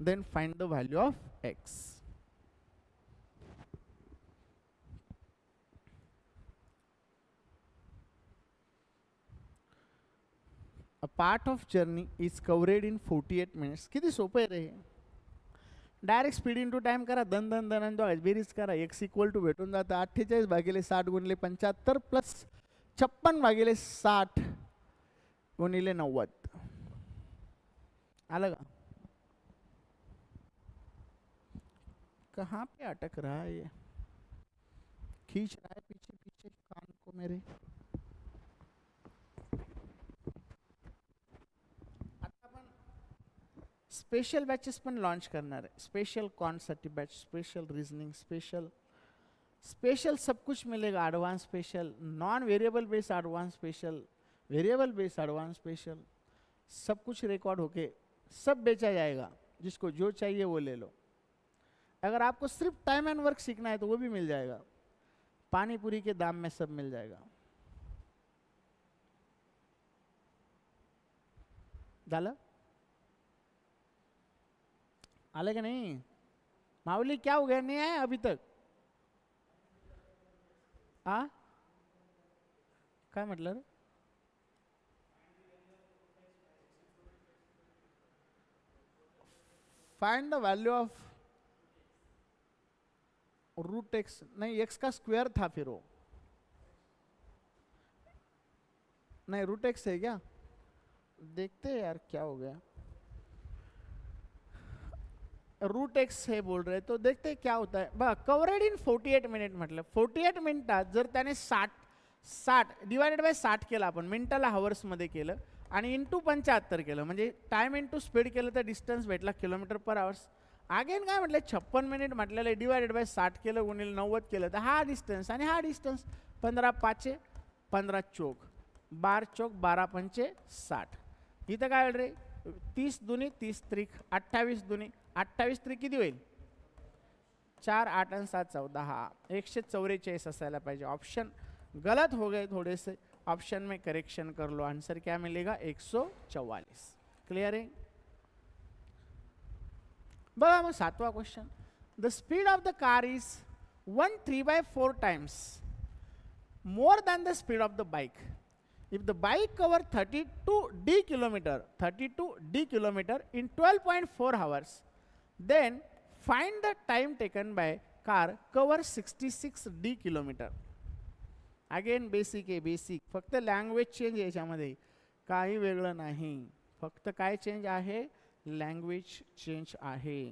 Then find the value of x. A part of journey is covered in 48 minutes. किती सोपं आहे रे. Direct speed into time करा, दन दन दन बेरीज करा, x equal to भेटून जातं 48/60 गुणिले 75 प्लस 56/60 गुणिले 90. आलं का? कहाँ पे अटक रहा है ये? खींच रहा है पीछे पीछे कान को मेरे. आता आपण स्पेशल बॅचेस पण लॉन्च करणार आहे. स्पेशल कॉन्टसाठी बॅच, स्पेशल रीजनिंग, स्पेशल सब कुछ मिलेगा. Advance special, non variable base advance special, variable base advance special, सब कुछ रिकॉर्ड होके सब बेचा जाएगा. जिसको जो चाहिए वो ले लो. अगर आपको सिर्फ टाइम एंड वर्क सीखना है तो वो भी मिल जाएगा. पानी पूरी के दाम में सब मिल जाएगा. झालं? आले का नहीं? माऊली क्या हो गया, नहीं आया अभी तक? काय म्हटलं रे? Find the value of root X, नहीं एक्स का स्क्वायर था फिर वो, नहीं रूट एक्स है क्या? देखते हैं यार क्या हो गया, रूट एक्स हे बोल रहे, तो देखते हैं क्या होता है. बघा कव्हरेड इन 48 मिनिट म्हटलं, 48 मिनिटात जर त्याने 60 डिवायडेड बाय 60 केलं, आपण मिनिटाला हवर्समध्ये केलं आणि इंटू 75 केलं, म्हणजे टाइम इंटू स्पीड केलं तर डिस्टन्स भेटला किलोमीटर पर आवर्स. अगेन काय म्हटलं 56 मिनिट म्हटलेलं डिवायडेड बाय 60 केलं गुणिले 90 केलं तर हा डिस्टन्स आणि हा डिस्टन्स 15 पाचे 15 चौक 12 चौक 12 पंचे 60. इथं काय रे 30 दुनी 30 त्रिक 28 दुनी 28 त्रिक किती होईल 4 8 आणि 7 14 144 असायला पाहिजे. ऑप्शन गलत हो गए थोड़े से, ऑप्शन में करेक्शन कर लो, आंसर क्या मिलेगा 144. क्लियर है? बघा मग 7वां question, the speed of the car is 1/3/4 times more than the speed of the bike. If the bike cover 32d kilometer in 12.4 hours, then find the time taken by car cover 66d kilometer. Again basic आहे, basic, फक्त language change आहे याच्यामध्ये, काही वेगळं नाही, फक्त काय change आहे, लँग्वेज चेंज आहे.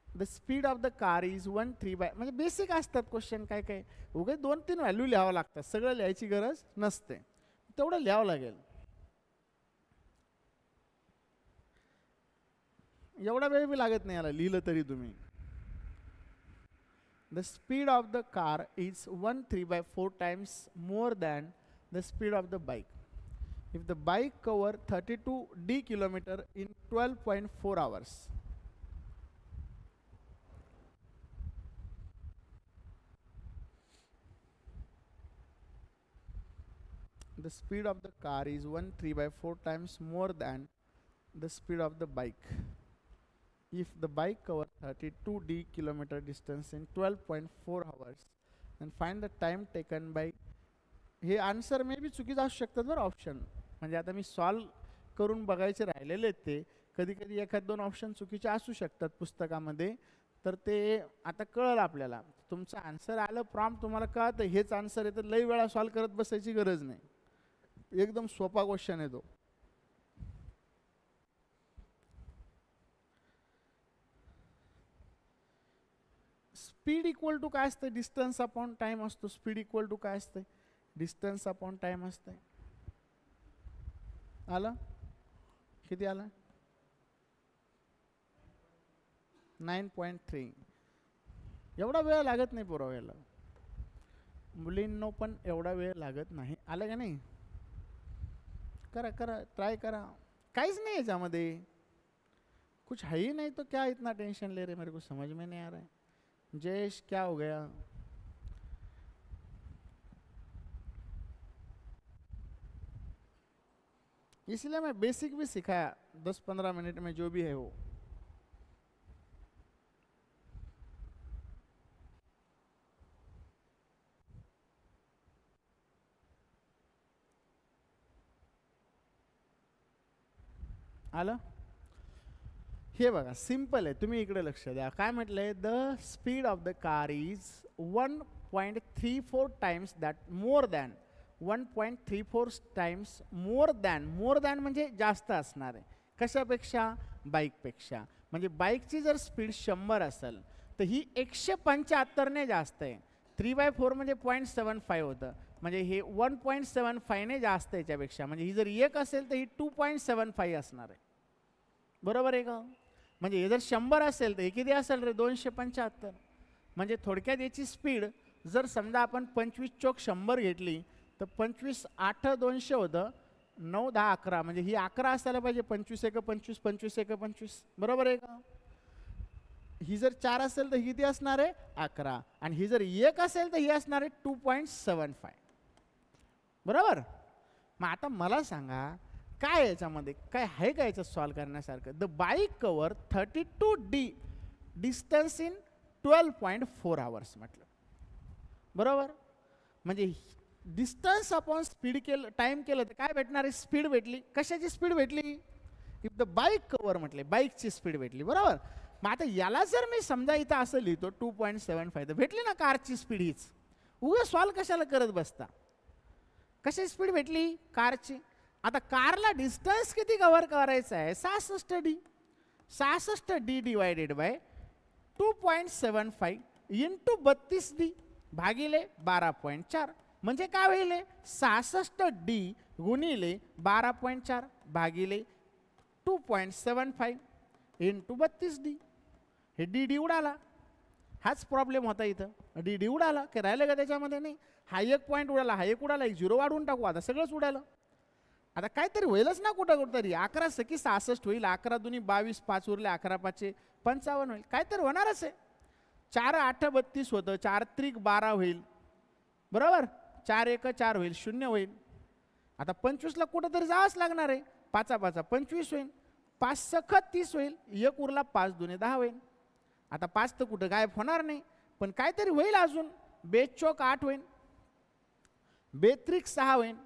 The speed of the car is 1/3 म्हणजे बेसिक असतात क्वेश्चन, काय काय उगाच 2-3 व्हॅल्यू लिहावं लागतात, सगळं लिहायची गरज नसते, तेवढं लिहावं लागेल. एवढा वेळ बी लागत नाही याला, लिहिलं तरी तुम्ही. The speed of the car is 1/3/4 times more than the speed of the bike. If the bike cover 32d kilometer in 12.4 hours, the speed of the car is 1/3/4 times more than the speed of the bike. If the bike covers 32d kilometer distance in 12.4 hours, then find the time taken by. हे answer may be चुकीचं असू शकतात बरं option, म्हणजे आता मी solve करून बघायचे राहिलेले आहेत ते, कधी कधी एखाद 2 ऑप्शन चुकीचे असू शकतात पुस्तकामध्ये, तर ते आता कळलं आपल्याला. तुमचं आन्सर आलं, प्रॉम्प्ट तुम्हाला कळतं हेच आन्सर आहे, तर लई वेळा सॉल्व करत बसायची गरज नाही, एकदम सोपा क्वेश्चन आहे तो. स्पीड इक्वल टू काय असतं, डिस्टन्स अपॉन टाइम असतो. स्पीड इक्वल टू काय असतं, डिस्टन्स अपॉन टाइम असते. आलं किती आलं 9.3. एवढा वेळ लागत नाही पुरवायला, मुलींनो पण एवढा वेळ लागत नाही. आलं का नाही? करा करा, ट्राय करा, काहीच नाही याच्यामध्ये, कुछ है ही नहीं तो क्या इतना टेंशन ले रहे, मेरे को समझ में नहीं आ रहा है. जयेश क्या हो गया? इसलिए मैं बेसिक भी सिखाया 10-15 मिनट में, जो भी है वो. आलं? हे बघा सिंपल आहे, तुम्ही इकडे लक्ष द्या. काय म्हटलंय, the speed of the car is 1.34 times that more than 1.34 times more than म्हणजे जास्त असणार आहे. कशापेक्षा? बाईकपेक्षा. म्हणजे बाईकची जर स्पीड 100 असेल तर ही 175ने जास्त आहे. 3/4 म्हणजे 0.75 होतं, म्हणजे हे 1.75ने जास्त आहे याच्यापेक्षा. म्हणजे ही जर 1 असेल तर ही 2.75 असणार आहे. बरोबर आहे का? म्हणजे हे जर 100 असेल तर हे किती असेल रे? 275. म्हणजे थोडक्यात याची स्पीड जर समजा आपण 25 चोक 100 घेतली तर 25 8 200 होतं, 9 10 11, म्हणजे ही 11 असायला पाहिजे. 25 1 25 25 1 25. बरोबर आहे का? ही जर 4 असेल तर ही किती असणार आहे? 11. आणि ही जर 1 असेल तर ही असणार आहे 2.75. बरोबर? मग आता मला सांगा काय याच्यामध्ये काय आहे का याचं सॉल्व करण्यासारखं? The bike cover 32D distance in 12.4 hours म्हटलं. बरोबर? म्हणजे डिस्टन्स अपॉन स्पीड केलं, टाइम केलं तर काय भेटणार आहे? स्पीड भेटली. कशाची स्पीड भेटली? इफ द बाईक कवर म्हटले बाईकची स्पीड भेटली. बरोबर? मग आता याला जर मी समजा इथं असं लिहितो 2.75 तर भेटली ना कारची स्पीड हीच. उगा सॉल्व कशाला करत बसता? कशाची स्पीड भेटली? कारची. आता कारला डिस्टन्स किती कव्हर करायचं आहे? 66D. 66D divided by 2.75 into 32D भागिले 12.4. म्हणजे काय होईल? 66D गुणिले 12.4 भागिले 2.75 इंटू 32D. हे डी उडाला. हाच प्रॉब्लेम होता इथं. डी उडाला. काय राहिलं का त्याच्यामध्ये? नाही. हा एक पॉईंट उडाला, हा एक उडाला, एक 0 वाढवून टाकू. आता सगळंच उडालं. आता काहीतरी होईलच ना कुठं तरी. 11 सकी 66 होईल. 11 दुनी 22, 5 उरले, 11 पाचे 55 होईल. काहीतरी होणारच आहे. 4 8 32 होतं, 4 त्रिक 12 होईल. बरोबर? 4 1 4 होईल, 0 होईल. आता 25ला कुठं तरी जावंच लागणार आहे. 5 5 25 होईल, 5 सखत 30 होईल, 1 उरला, 5 दुने 10 होईल. आता 5 तर कुठं गायब होणार नाही, पण काहीतरी होईल अजून. 2 चोक 8 होईल, 2 त्रिक 6 होईल,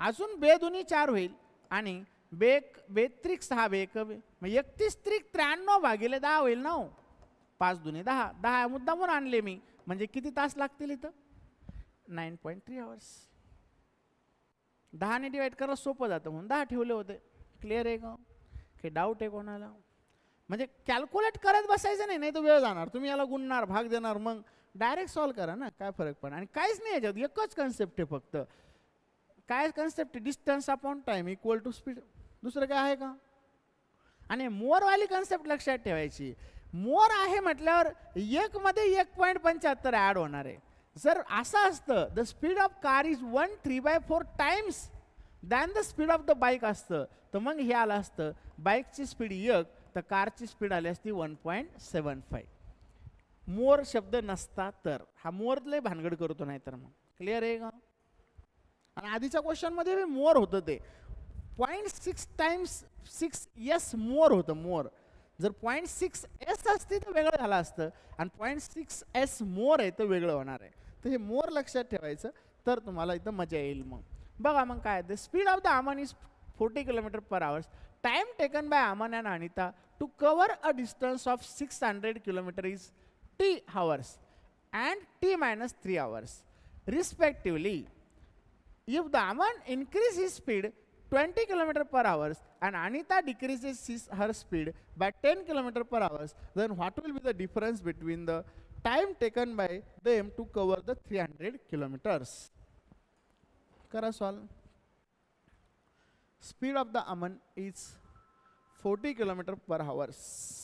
अजून 2 दुनी 4 होईल, आणि 2 त्रिक 6 1 मग 31 त्रिक 93 भागिले 10 होईल ना. 5 दुने 10, 10 मुद्दामून आणले मी. म्हणजे किती तास लागतील इथं? 9.3 आवर्स. 10ने डिवाइड करा सोपं जातं म्हणून 10 ठेवले होते. क्लिअर आहे का? काही डाऊट आहे कोणाला? म्हणजे कॅल्क्युलेट करत बसायचं नाही, नाही तर वेळ जाणार. तुम्ही याला गुणणार, भाग देणार, मग डायरेक्ट सॉल्व करा ना. काय फरक पडणार? आणि काहीच नाही याच्यात, एकच कन्सेप्ट आहे फक्त. काय concept? Distance upon time equal to speed. दुसरं काय आहे का? आणि मोरवाली कन्सेप्ट लक्षात ठेवायची. मोर आहे म्हटल्यावर 1 मध्ये 1.75 ॲड होणार आहे. जर असं असतं the speed of car is 1/3/4 times than the speed of the bike असतं, तर मग हे आलं असतं बाईकची स्पीड 1 तर कारची स्पीड आली असती 1.75. मोर शब्द नसता तर. हा मोर लय भानगड करतो नाही तर. मग क्लिअर आहे का? आणि आधीच्या क्वेश्चन मध्ये मोर होतं ते 0.6 टाइम्स 6s मोर होतं. मोर जर 0.6s असते तर वेगळं झालं असतं, आणि 0.6s मोर आहे तर वेगळं होणार आहे. तर हे मोर लक्षात ठेवायचं, तर तुम्हाला इथं मजा येईल. मग बघा मग काय the speed of the Aman is 40 km/h. Time taken by Aman and Anita to cover a distance of 600 km is t hours and t-3 hours respectively. If the Aman increases his speed 20 km/h and Anita decreases her speed by 10 km/h, then what will be the difference between the time taken by them to cover the 300 kilometers? Kara solve. Speed of the Aman is 40 km/h.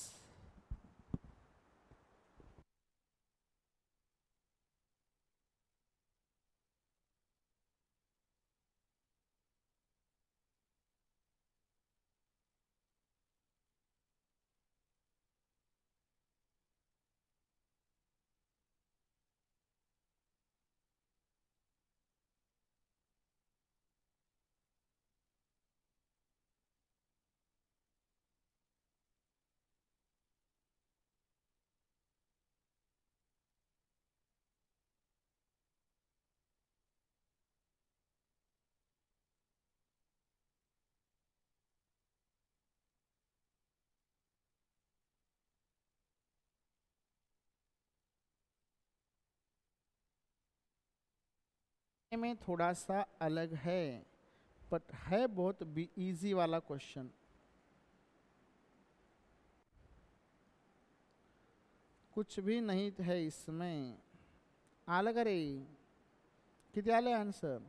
में थोड़ा सा अलग है, but है बहुत easy वाला question. कुछ भी नहीं है इसमें. आलं का रे? किती आले आन्सर?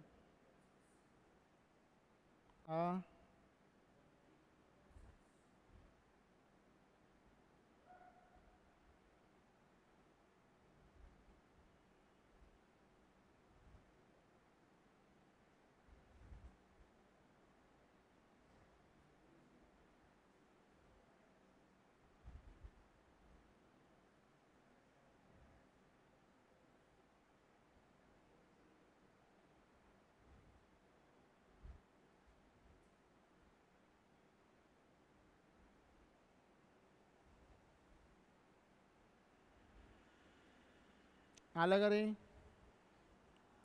आलं का रे?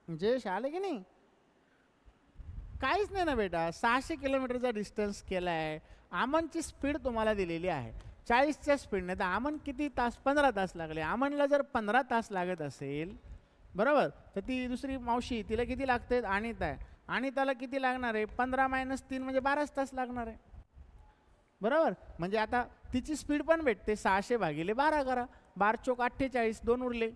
जयेश आले की नाही? काहीच नाही ना बेटा. 600 किलोमीटरचा डिस्टन्स केला आहे. आमनची स्पीड तुम्हाला दिलेली आहे 40च्या स्पीडने. तर आमन किती तास? 15 तास लागले. आमनला जर 15 तास लागत असेल बरोबर, तर ती दुसरी मावशी तिला किती लागते? अनिता आहे. अनिताला किती लागणार आहे? 15 - 3 म्हणजे 12 तास लागणार आहे बरोबर. म्हणजे आता तिची स्पीड पण भेटते. 600 भागिले 12 करा. 12 चोक 48, 2 उरले.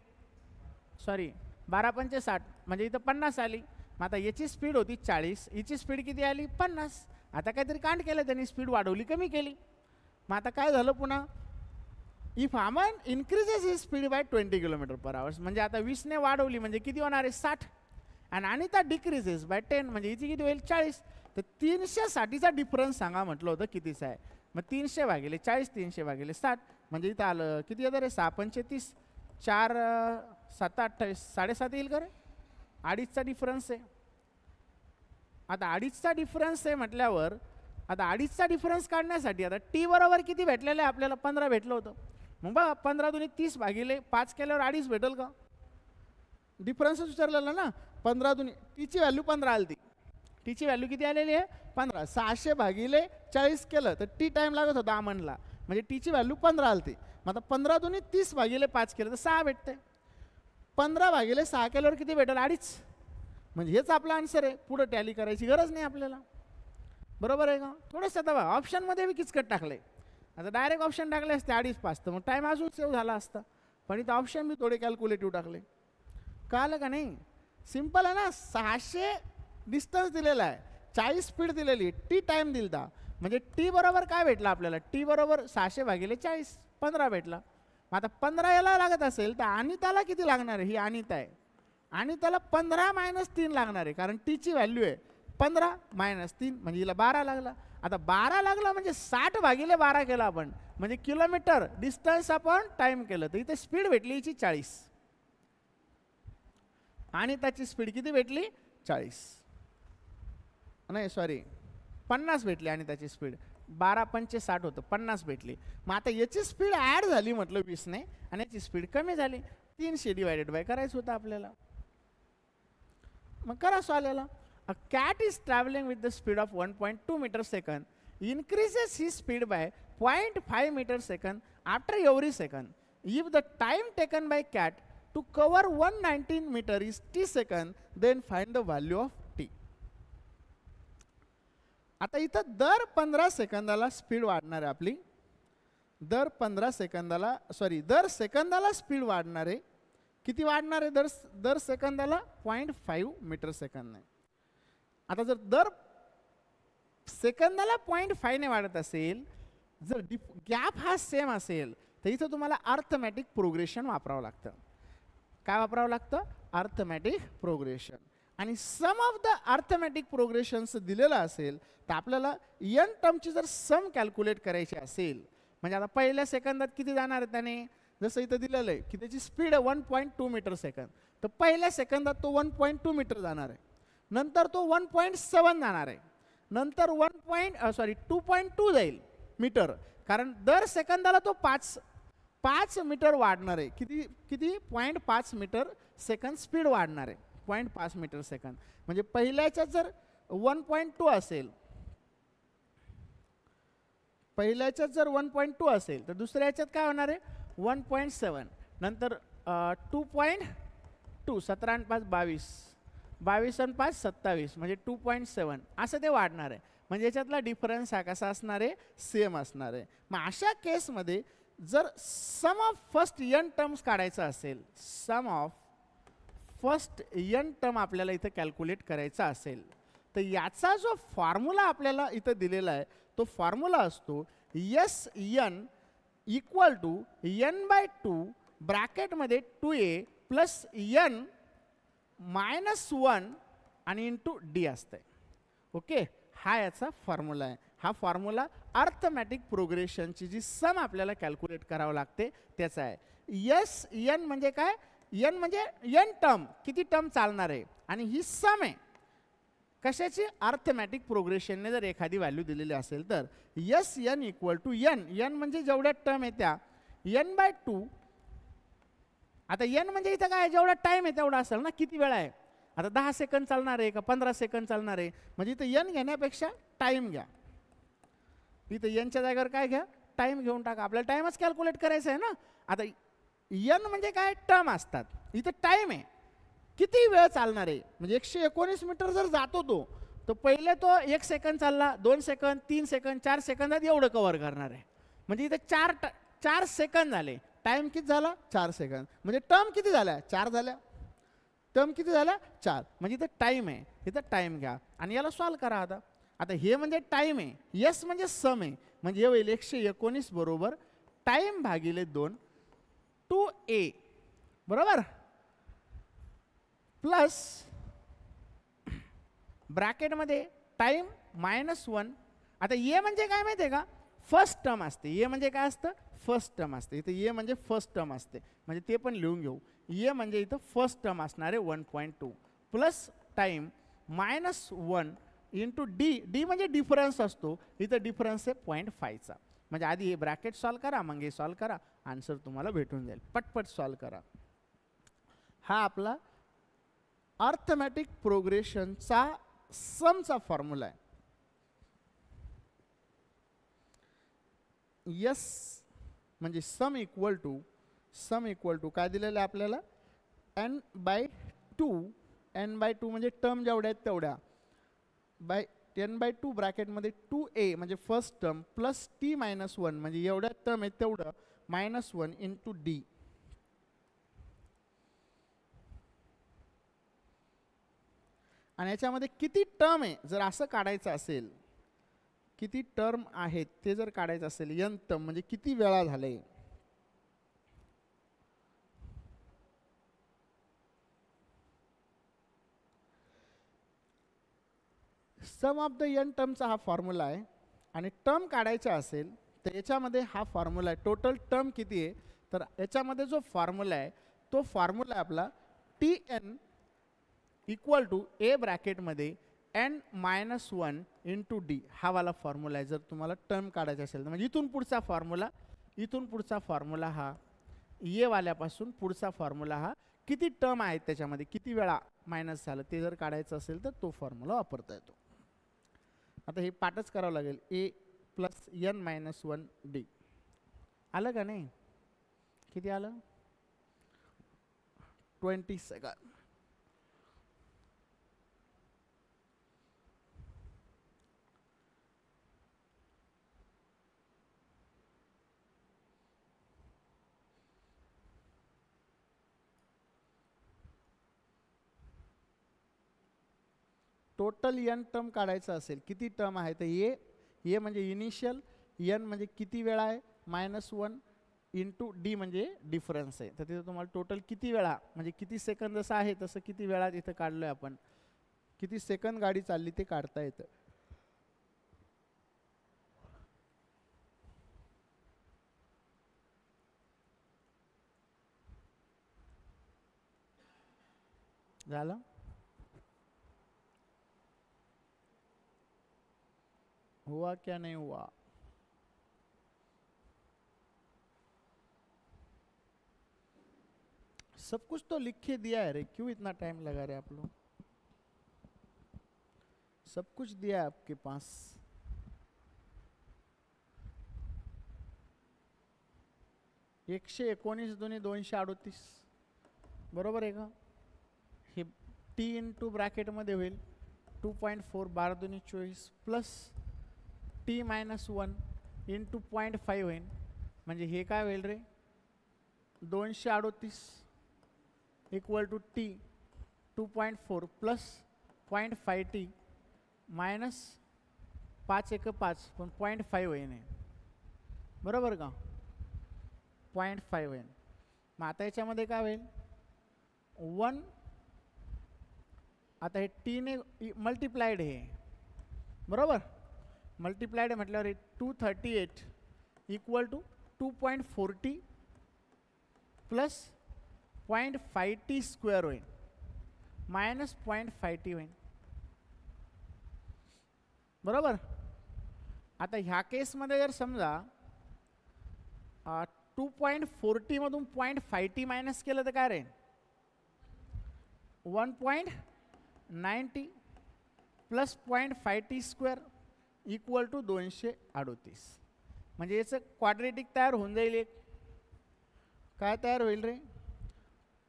सॉरी 12 पंचे 60 म्हणजे इथं 50 आली. मग आता याची स्पीड होती 40, हिची स्पीड किती आली? 50. आता काहीतरी कांड केलं त्यांनी, स्पीड वाढवली कमी केली. मग आता काय झालं पुन्हा? If Aman increases he speed bye 20 km/h, म्हणजे आता 20 ने वाढवली म्हणजे किती होणार आहे? 60. आणि अनिता डिक्रीजेस बाय 10 म्हणजे हिची किती होईल? 40. तर 360चा डिफरन्स सांगा म्हटलं होतं कितीचा आहे. मग 300 भागिले 40, 300 भागिले 60 म्हणजे इथं आलं किती येतं रे? 6 पंचे 30, 4 7 28, 7.5 येईल का रे? 2.5चा डिफरन्स आहे. आता 2.5चा डिफरन्स आहे म्हटल्यावर आता 2.5चा डिफरन्स काढण्यासाठी आता टी बरोबर किती भेटलेलं आहे आपल्याला? 15 भेटलं होतं. मग बघा 15 दुनी 30 भागिले 5 केल्यावर 2.5 भेटेल का? डिफरन्सच विचारलेला ना. 15 दुनी टीची व्हॅल्यू 15 आली. टीची व्हॅल्यू किती आलेली आहे? 15. 600 भागिले 40 केलं तर टी टाइम लागत होता आमनला, म्हणजे टीची व्हॅल्यू 15 आली. मग आता 15 दुनी 30 भागिले 5 केलं तर 6 भेटते. 15 भागिले 6 केल्यावर किती भेटेल? 2.5. म्हणजे हेच आपला आन्सर आहे. पुढे टॅली करायची गरज नाही आपल्याला बरोबर आहे का? थोडंसं आता ऑप्शनमध्ये बी किचकट टाकले. आता डायरेक्ट ऑप्शन टाकले असते 2.5 5 तर मग टाईम अजून सेव्ह झाला असता. पण इथं ऑप्शन बी थोडे कॅल्क्युलेटिव्ह टाकले. कळलं का नाही? सिम्पल आहे ना. 600 डिस्टन्स दिलेला आहे, 40 स्पीड दिलेली, टी टाइम दिलता. म्हणजे टी बरोबर काय भेटला आपल्याला? टी बरोबर 600 भागिले 40 15 भेटला. मग आता 15 याला लागत असेल तर अनिताला किती लागणार आहे? ही अनिता आहे. अनिताला 15 - 3 लागणार आहे, कारण टीची व्हॅल्यू आहे 15 - 3 म्हणजे हिला 12 लागला. आता 12 लागला म्हणजे 60 भागिले 12 केला आपण, म्हणजे किलोमीटर डिस्टन्स आपण टाइम केलं. तर इथे स्पीड भेटली हिची 40. अनिताची स्पीड किती भेटली? 40 नाही सॉरी 50 भेटली. अनिताची स्पीड 12 पंचे 60 होतं, 50 भेटली. मग आता याची स्पीड ॲड झाली म्हटलं 20 ने आणि याची स्पीड कमी झाली. 300 डिवायडेड बाय करायचं होतं आपल्याला. मग करा solve. A cat is traveling with the speed of 1.2 m/s, increases his speed by 0.5 m/s after every second. If the time taken by cat to cover 119 meter is t second, then find the value of t. आता इथं दर 15 सेकंदाला speed वाढणार आहे आपली. दर 15 सेकंदाला दर सेकंदाला स्पीड वाढणार आहे. किती वाढणार आहे? दर सेकंदाला 0.5 m/s. आता जर दर सेकंदाला 0.5 ने वाढत असेल, जर गॅप हा सेम असेल तर इथं तुम्हाला अर्थमॅटिक प्रोग्रेशन वापरावं लागतं. काय वापरावं लागतं? Arithmetic progression. आणि सम ऑफ द अर्थमॅटिक प्रोग्रेशन्स दिलेलं असेल तर आपल्याला n टर्मची जर सम कॅल्क्युलेट करायची असेल, म्हणजे आता पहिल्या सेकंदात किती जाणार आहे त्याने? जसं इथं दिलेलं आहे की त्याची स्पीड आहे 1.2 m/s, तर पहिल्या सेकंदात तो 1.2 मीटर जाणार आहे. नंतर तो 1.7 जाणार आहे. नंतर 2.2 जाईल मीटर, कारण दर सेकंदाला तो 5 मीटर वाढणार आहे. किती 0.5 m/s स्पीड वाढणार आहे. 0.5 m/s म्हणजे पहिल्याच्यात जर 1.2 असेल, पहिल्याच्यात जर 1.2 असेल तर दुसऱ्याच्यात काय होणार आहे? 1.7. नंतर 2.2 17 आणि 5 22 22 आणि 5 27 म्हणजे 2.7 असं ते वाढणार आहे. म्हणजे याच्यातला डिफरन्स हा कसा असणार आहे, सेम असणार आहे. मग अशा केसमध्ये जर सम ऑफ फर्स्ट n टर्म्स काढायचा असेल, सम ऑफ फर्स्ट n टर्म आपल्याला इथं कॅल्क्युलेट करायचा असेल, तर याचा जो फॉर्म्युला आपल्याला इथं दिलेला आहे तो फॉर्म्युला असतो Sn इक्वल टू n/2 ब्रॅकेटमध्ये 2a प्लस n -1 आणि इंटू डी असतंय. ओके, हा याचा फॉर्म्युला आहे. हा फॉर्म्युला अर्थमॅटिक प्रोग्रेशनची जी सम आपल्याला कॅल्क्युलेट करावं लागते त्याचा आहे. Sn म्हणजे काय, n म्हणजे n टर्म, किती टर्म चालणार आहे, आणि ही सम आहे कशाची, अर्थमॅटिक प्रोग्रेशनने जर एखादी व्हॅल्यू दिलेली असेल तर Sn इक्वल टू n म्हणजे जेवढ्या टर्म आहे त्या n/2. आता n म्हणजे इथं काय, जेवढा टाइम आहे तेवढा असेल ना, किती वेळा आहे. आता 10 सेकंद चालणार आहे का 15 सेकंद चालणार आहे, म्हणजे इथं n घेण्यापेक्षा टाइम घ्या. इथं n च्या जागेवर काय घ्या, टाइम घेऊन टाका. आपल्याला टाइमच कॅल्क्युलेट करायचं आहे ना. आता n म्हणजे काय, टर्म असतात, इथं टाइम आहे किती वेळ चालणार आहे. म्हणजे 119 मीटर जर जातो तो, तर पहिले तो 1 सेकंद चालला, 2 सेकंद, 3 सेकंद, 4 सेकंदात एवढं कव्हर करणार आहे. म्हणजे इथं 4 सेकंद झाले, टाइम किती झाला, 4 सेकंद. म्हणजे टर्म किती झाल्या, 4 झाल्या. टर्म किती झाल्या, 4. म्हणजे इथं टाइम आहे, इथं टाइम घ्या आणि याला सॉल्व करा. आता हे म्हणजे टाइम आहे, यस म्हणजे सम आहे, म्हणजे हे होईल 119 बरोबर टाइम भागिले 2 2a बरोबर प्लस ब्रॅकेटमध्ये टाइम -1. आता ए म्हणजे काय माहिती आहे का, फर्स्ट टर्म असते. ए म्हणजे काय असतं, फर्स्ट टर्म असते. इथं ए म्हणजे फर्स्ट टर्म असते, म्हणजे ते पण लिहून घेऊ. ए म्हणजे इथं फर्स्ट टर्म असणार आहे 1.2 प्लस टाइम -1 इंटू डी म्हणजे डिफरन्स असतो. इथं डिफरन्स आहे 0.5चा. म्हणजे आधी हे ब्रॅकेट सॉल्व करा, मग हे सॉल्व करा, आन्सर तुम्हाला भेटून जाईल. पटपट सॉल्व करा. हा आपला अर्थमॅटिक प्रोग्रेशनचा समचा फॉर्म्युला आहे. यस म्हणजे सम इक्वल टू काय दिलेलं आहे आपल्याला, n/2 म्हणजे टर्म जेवढ्या आहेत तेवढ्या बाय n/2 ब्रॅकेटमध्ये 2a म्हणजे फर्स्ट टर्म प्लस t-1 म्हणजे एवढ्या टर्म आहेत तेवढं -1 इंटू डी. आणि याच्यामध्ये किती टर्म आहे जर असं काढायचं असेल, किती टर्म आहेत ते जर काढायचं असेल, n टर्म म्हणजे किती वेळा झाले, सम ऑफ द n टर्मचा हा फॉर्म्युला आहे. आणि टर्म काढायचा असेल तर याच्यामध्ये हा फॉर्म्युला आहे. टोटल टर्म किती आहे, तर याच्यामध्ये जो फॉर्म्युला आहे तो फॉर्म्युला आहे आपला Tn इक्वल टू ए ब्रॅकेटमध्ये n-1 इंटू डी. हा वाला फॉर्म्युला आहे जर तुम्हाला टर्म काढायचा असेल तर. म्हणजे इथून पुढचा फॉर्म्युला हा ए वाल्यापासून पुढचा फॉर्म्युला हा किती टर्म आहेत त्याच्यामध्ये किती वेळा मायनस झालं ते जर काढायचं असेल तर तो फॉर्म्युला वापरता येतो. आता हे पाठच करावं लागेल, ए प्लस n-1 डी. आलं का नाही, किती आलं, 20 सेकंड. टोटल n टर्म काढायचं असेल, किती टर्म आहे तर ए म्हणजे इनिशियल, n म्हणजे किती वेळा आहे, -1 इंटू डी म्हणजे डिफरन्स आहे. तर तिथं तुम्हाला टोटल किती वेळा म्हणजे किती सेकंद जसं आहे तसं किती वेळा तिथं काढलोय आपण, किती सेकंद गाडी चालली ते काढता येतं. झालं, हुआ क्या नहीं हुआ, सब कुछ तो लिख के दिया है रे, क्यों इतना टाइम लगा रहे आप लोग, सब कुछ दिया है आपके पास. एकशे 19 238 बरोबर आहे का, हे टी इंटू ब्रॅकेटमध्ये होईल 2.4 12 दूनी 24 प्लस टी मायनस 1 इंटू 0.5 होईल, म्हणजे हे काय होईल रे 238 equal to t 2.4 plus 0.5 t minus 5 1 5 पण 0.5 होईल, बरोबर का 0.5 होईल. मग आता याच्यामध्ये काय होईल 1 आता हे टीने मल्टिप्लाइड हे बरोबर मल्टिप्लाइड म्हटल्यावर 238 equal to 2.4 t plus 0.5 t square होईल मायनस 0.5 टी होईल, बरोबर. आता ह्या केसमध्ये जर समजा 2.4 टी मधून 0.5 टी मायनस केलं तर काय राहील 1.90 plus 0.5 t square equal to 238, म्हणजे याचं क्वाड्रेटिक तयार होऊन जाईल. एक काय तयार होईल रे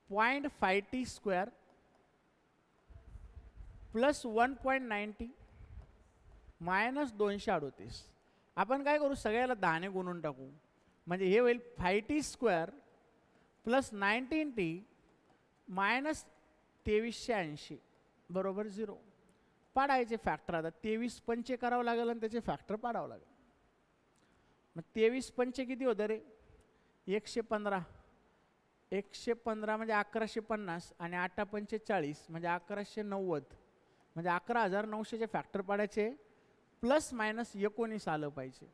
0.5 टी स्क्वेअर प्लस 1.90 मायनस 238. आपण काय करू सगळ्याला 10 ने गुणून टाकू, म्हणजे हे होईल 5 T square plus 19 T minus 2380 बरोबर 0. पाडायचे फॅक्टर. आता 23 पंचे करावं लागेल आणि त्याचे फॅक्टर पाडावं लागेल. मग 23 पंचे किती होतं रे 115 115 म्हणजे 1150 आणि 8 पंचे 40 म्हणजे 1190 म्हणजे 11900चे फॅक्टर पाडायचे प्लस मायनस 19 आलं पाहिजे.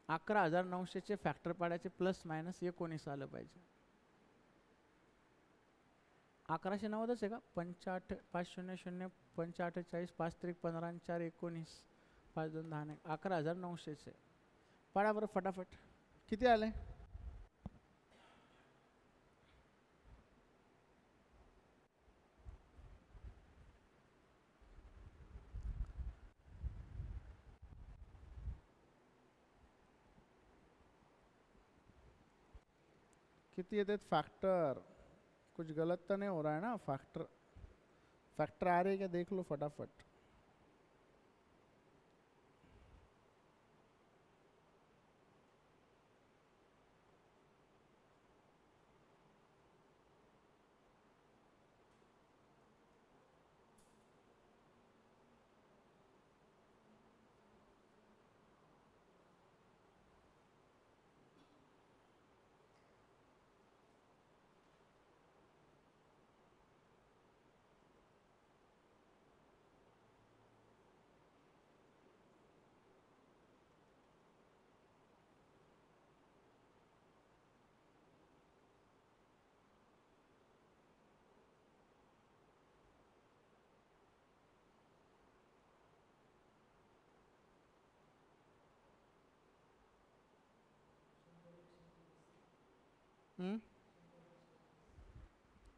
11900चे फॅक्टर पाडायचे प्लस मायनस 19 आलं पाहिजे. 1190च आहे का 58 500 45 5 3 15 4 19 5 2 10 11900चे पाडा बरं फटाफट. किती आले किती येते फैक्टर. कुछ गलत तो नहीं हो रहा है ना. फैक्टर फैक्टर आ रही है क्या देख लो फटाफट.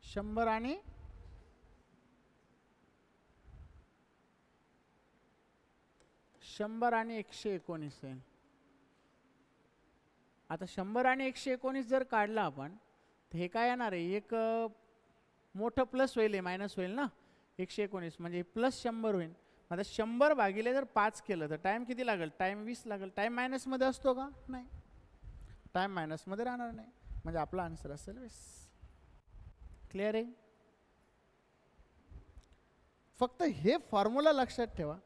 शंभर आणि 119 आहे. आता 100 आणि 119 जर काढला आपण तर हे काय येणार आहे एक मोठं प्लस होईल मायनस होईल ना. 119 म्हणजे प्लस 100 होईल. आता 100 भागिले जर 5 केलं तर टाइम किती लागेल टाइम 20 लागेल. टाइम मायनस मध्ये असतो का नाही टाइम मायनस मध्ये राहणार नाही म्हणजे आपला आन्सर असेल 20. क्लियर आहे. फक्त हे फॉर्म्युला लक्षात ठेवा.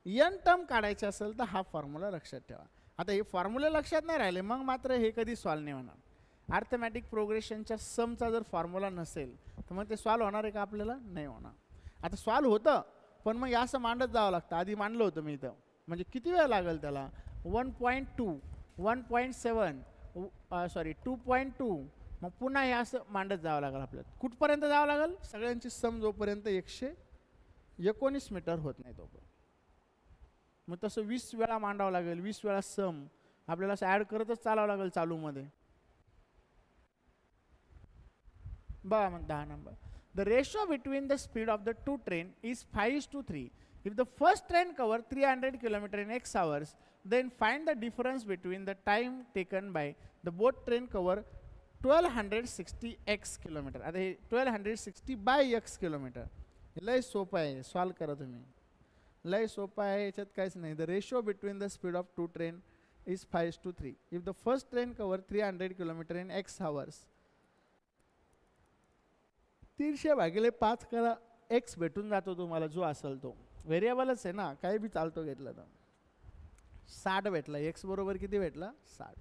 n टर्म काढायचे असेल तर हा फॉर्म्युला लक्षात ठेवा. आता हे फॉर्म्युला लक्षात नाही राहिले मग मात्र हे कधी सॉल्व नाही होणार. अर्थमॅटिक प्रोग्रेशनच्या समचा जर फॉर्म्युला नसेल तर मग ते सॉल्व होणार आहे का आपल्याला नाही होणार. आता सॉल्व होतं पण मग असं मांडत जावं लागतं. आधी मांडलं होतं मी इथं म्हणजे किती वेळ लागेल त्याला 1.2 1.7 सॉरी 2.2 मग पुन्हा हे असं मांडत जावं लागेल आपल्याला. कुठपर्यंत जावं लागेल सगळ्यांची सम जोपर्यंत 119 मीटर होत नाही तोपर्यंत. मग तसं 20 वेळा मांडावं लागेल 20 वेळा सम आपल्याला असं ॲड करतच चालावं लागेल चालूमध्ये. बघा मग 10 number. The ratio between the speed of the two train is 5:3. If the first train cover 300 kilometre in x hours then find the difference between the time taken by the both train cover 1260 x kilometre. आता हे 1260 bye x kilometre. लय सोपं आहे, solve करा तुम्ही. लय सोपं आहे, याच्यात काहीच नाही. The ratio between the speed of two train is 5:3. If the first train cover 300 kilometre in x hours, 300 भागिले 5 करा, x भेटून जातो तुम्हाला जो असेल तो. व्हेरिएबलच आहे ना, काही बी चालतो घेतलं तर. 60 भेटला. x बरोबर किती भेटला? 60.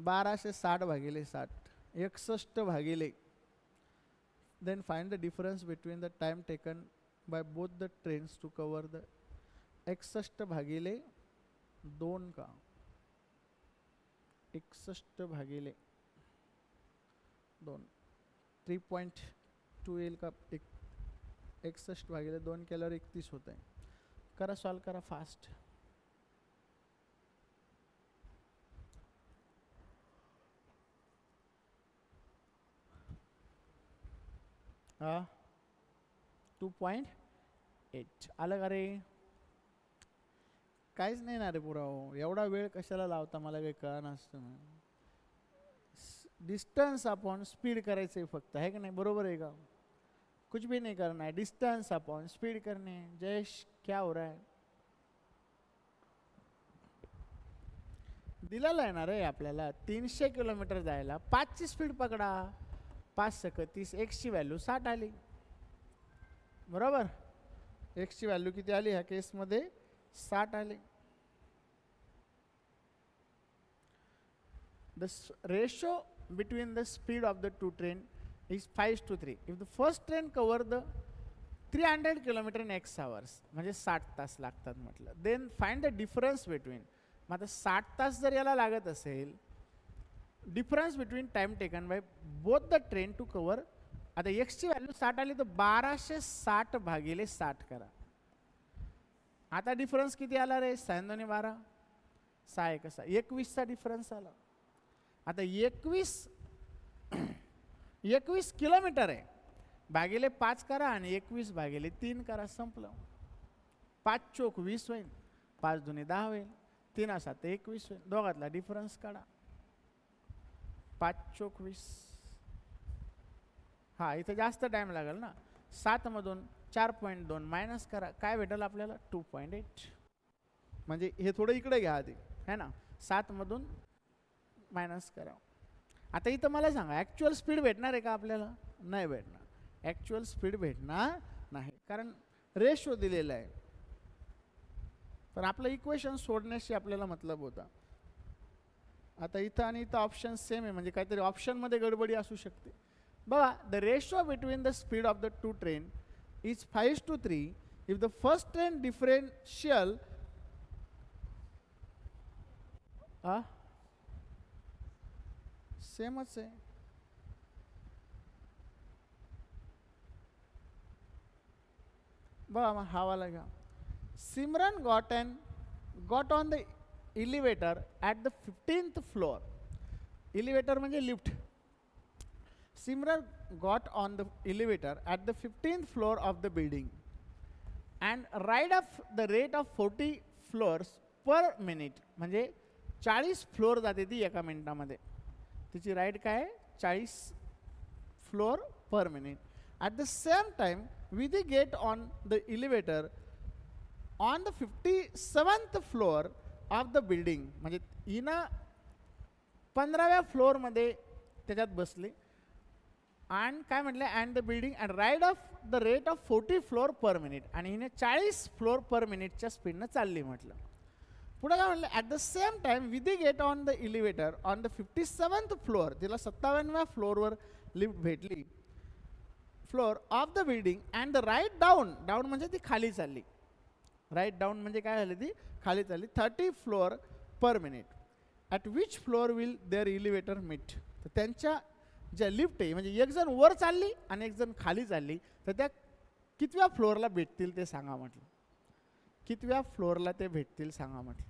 1260 भागिले 60, 61 भागिले. Then find the difference between the time taken by both the trains to cover the 61 भागिले 2 का 61 भागिले 2 3.2 येईल का? 61 भागिले 2 केल्यावर 31 होत आहे. करा, सॉल्व करा फास्ट. हा 2.8 आलं का रे? काहीच नाही ना रे पुराव. एवढा वेळ कशाला लावता, मला काही कळलं नसतं. डिस्टन्स अपॉन स्पीड करायचं आहे फक्त, आहे का नाही? बरोबर आहे का? कुछ भी नहीं करना है, डिस्टेंस अपॉन स्पीड करने है. जयेश क्या हो रहा है? दिलेला आहे ना रे आपल्याला 300 किलोमीटर जायला 5 ची स्पीड पकडा. 5 सक 30, x ची व्हॅल्यू 60 आली. बरोबर? x ची व्हॅल्यू किती आली ह्या केसमध्ये? 60 आली. The ratio between the speed of the two train is 5:3. If the first train cover the 300 kilometer in x hours, म्हणजे 60 तास लागतात म्हटलं. Then find the difference between. मग आता 60 तास जर याला लागत असेल, difference between time taken by both the train to cover. आता x ची व्हॅल्यू 60 आली तर 1260 भागिले 60 करा. आता डिफरन्स किती आला रे? 6 2 12, 6 1 6, 21 चा डिफरन्स आला. आता 21 किलोमीटर आहे, भागिले 5 करा आणि 21 भागिले 3 करा, संपलं. 5 चोक 20 होईल, 5 दुने 10 होईल, 3 7 21 होईल. दोघातला डिफरन्स काढा. 5 चोक 20. हा इथं जास्त टाइम लागेल ना. 7 मधून 4.2 मायनस करा, काय भेटेल आपल्याला? 2.8. म्हणजे हे थोडं इकडे घ्या आधी, है ना. 7 मधून मायनस करा. आता इथं मला सांगा, ॲक्च्युअल स्पीड भेटणार आहे का आपल्याला? नाही भेटणार. ॲक्च्युअल स्पीड भेटणार नाही, कारण रेशो दिलेला आहे. पण आपलं इक्वेशन सोडण्याशी आपल्याला मतलब होता. आता इथं आणि इथं ऑप्शन सेम आहे, म्हणजे काहीतरी ऑप्शनमध्ये गडबडी असू शकते. बघा, the ratio between the speed of the two train is 5:3. If the first train differential सेमच आहे. बघा मग हा वाला घ्या. Simran got on the elevator at the 15th floor. Elevator म्हणजे lift. Simran got on the elevator at the 15th floor of the building and ride up the rate of 40 floors per minute. म्हणजे 40 floor जाते ती एका मिनिटामध्ये. तिची ride काय? 40 floor per minute. At the same time Vidhi get on the elevator on the 57th floor of the building. म्हणजे हिनं 15व्या फ्लोअरमध्ये त्याच्यात बसली आणि काय म्हटलं? And the building and ride of the rate of 40 floor per minute. आणि हिने 40 फ्लोअर पर मिनिटच्या स्पीडनं चालली म्हटलं. पुढे काय म्हटलं? At the same time Vidhi get on the elevator on the 57th floor. तिला 57व्या फ्लोअरवर लिफ्ट भेटली, floor of the building and the right down. Down म्हणजे ती खाली चालली. राईट डाऊन म्हणजे काय झाली? ती खाली चालली. 30 floor per minute. At which floor will there elevator meet. तर त्यांच्या ज्या लिफ्ट आहे, म्हणजे एक जण वर चालली आणि एक जण खाली चालली, तर त्या कितव्या फ्लोअरला भेटतील ते सांगा म्हटलं. कितव्या फ्लोअरला ते भेटतील सांगा म्हटलं.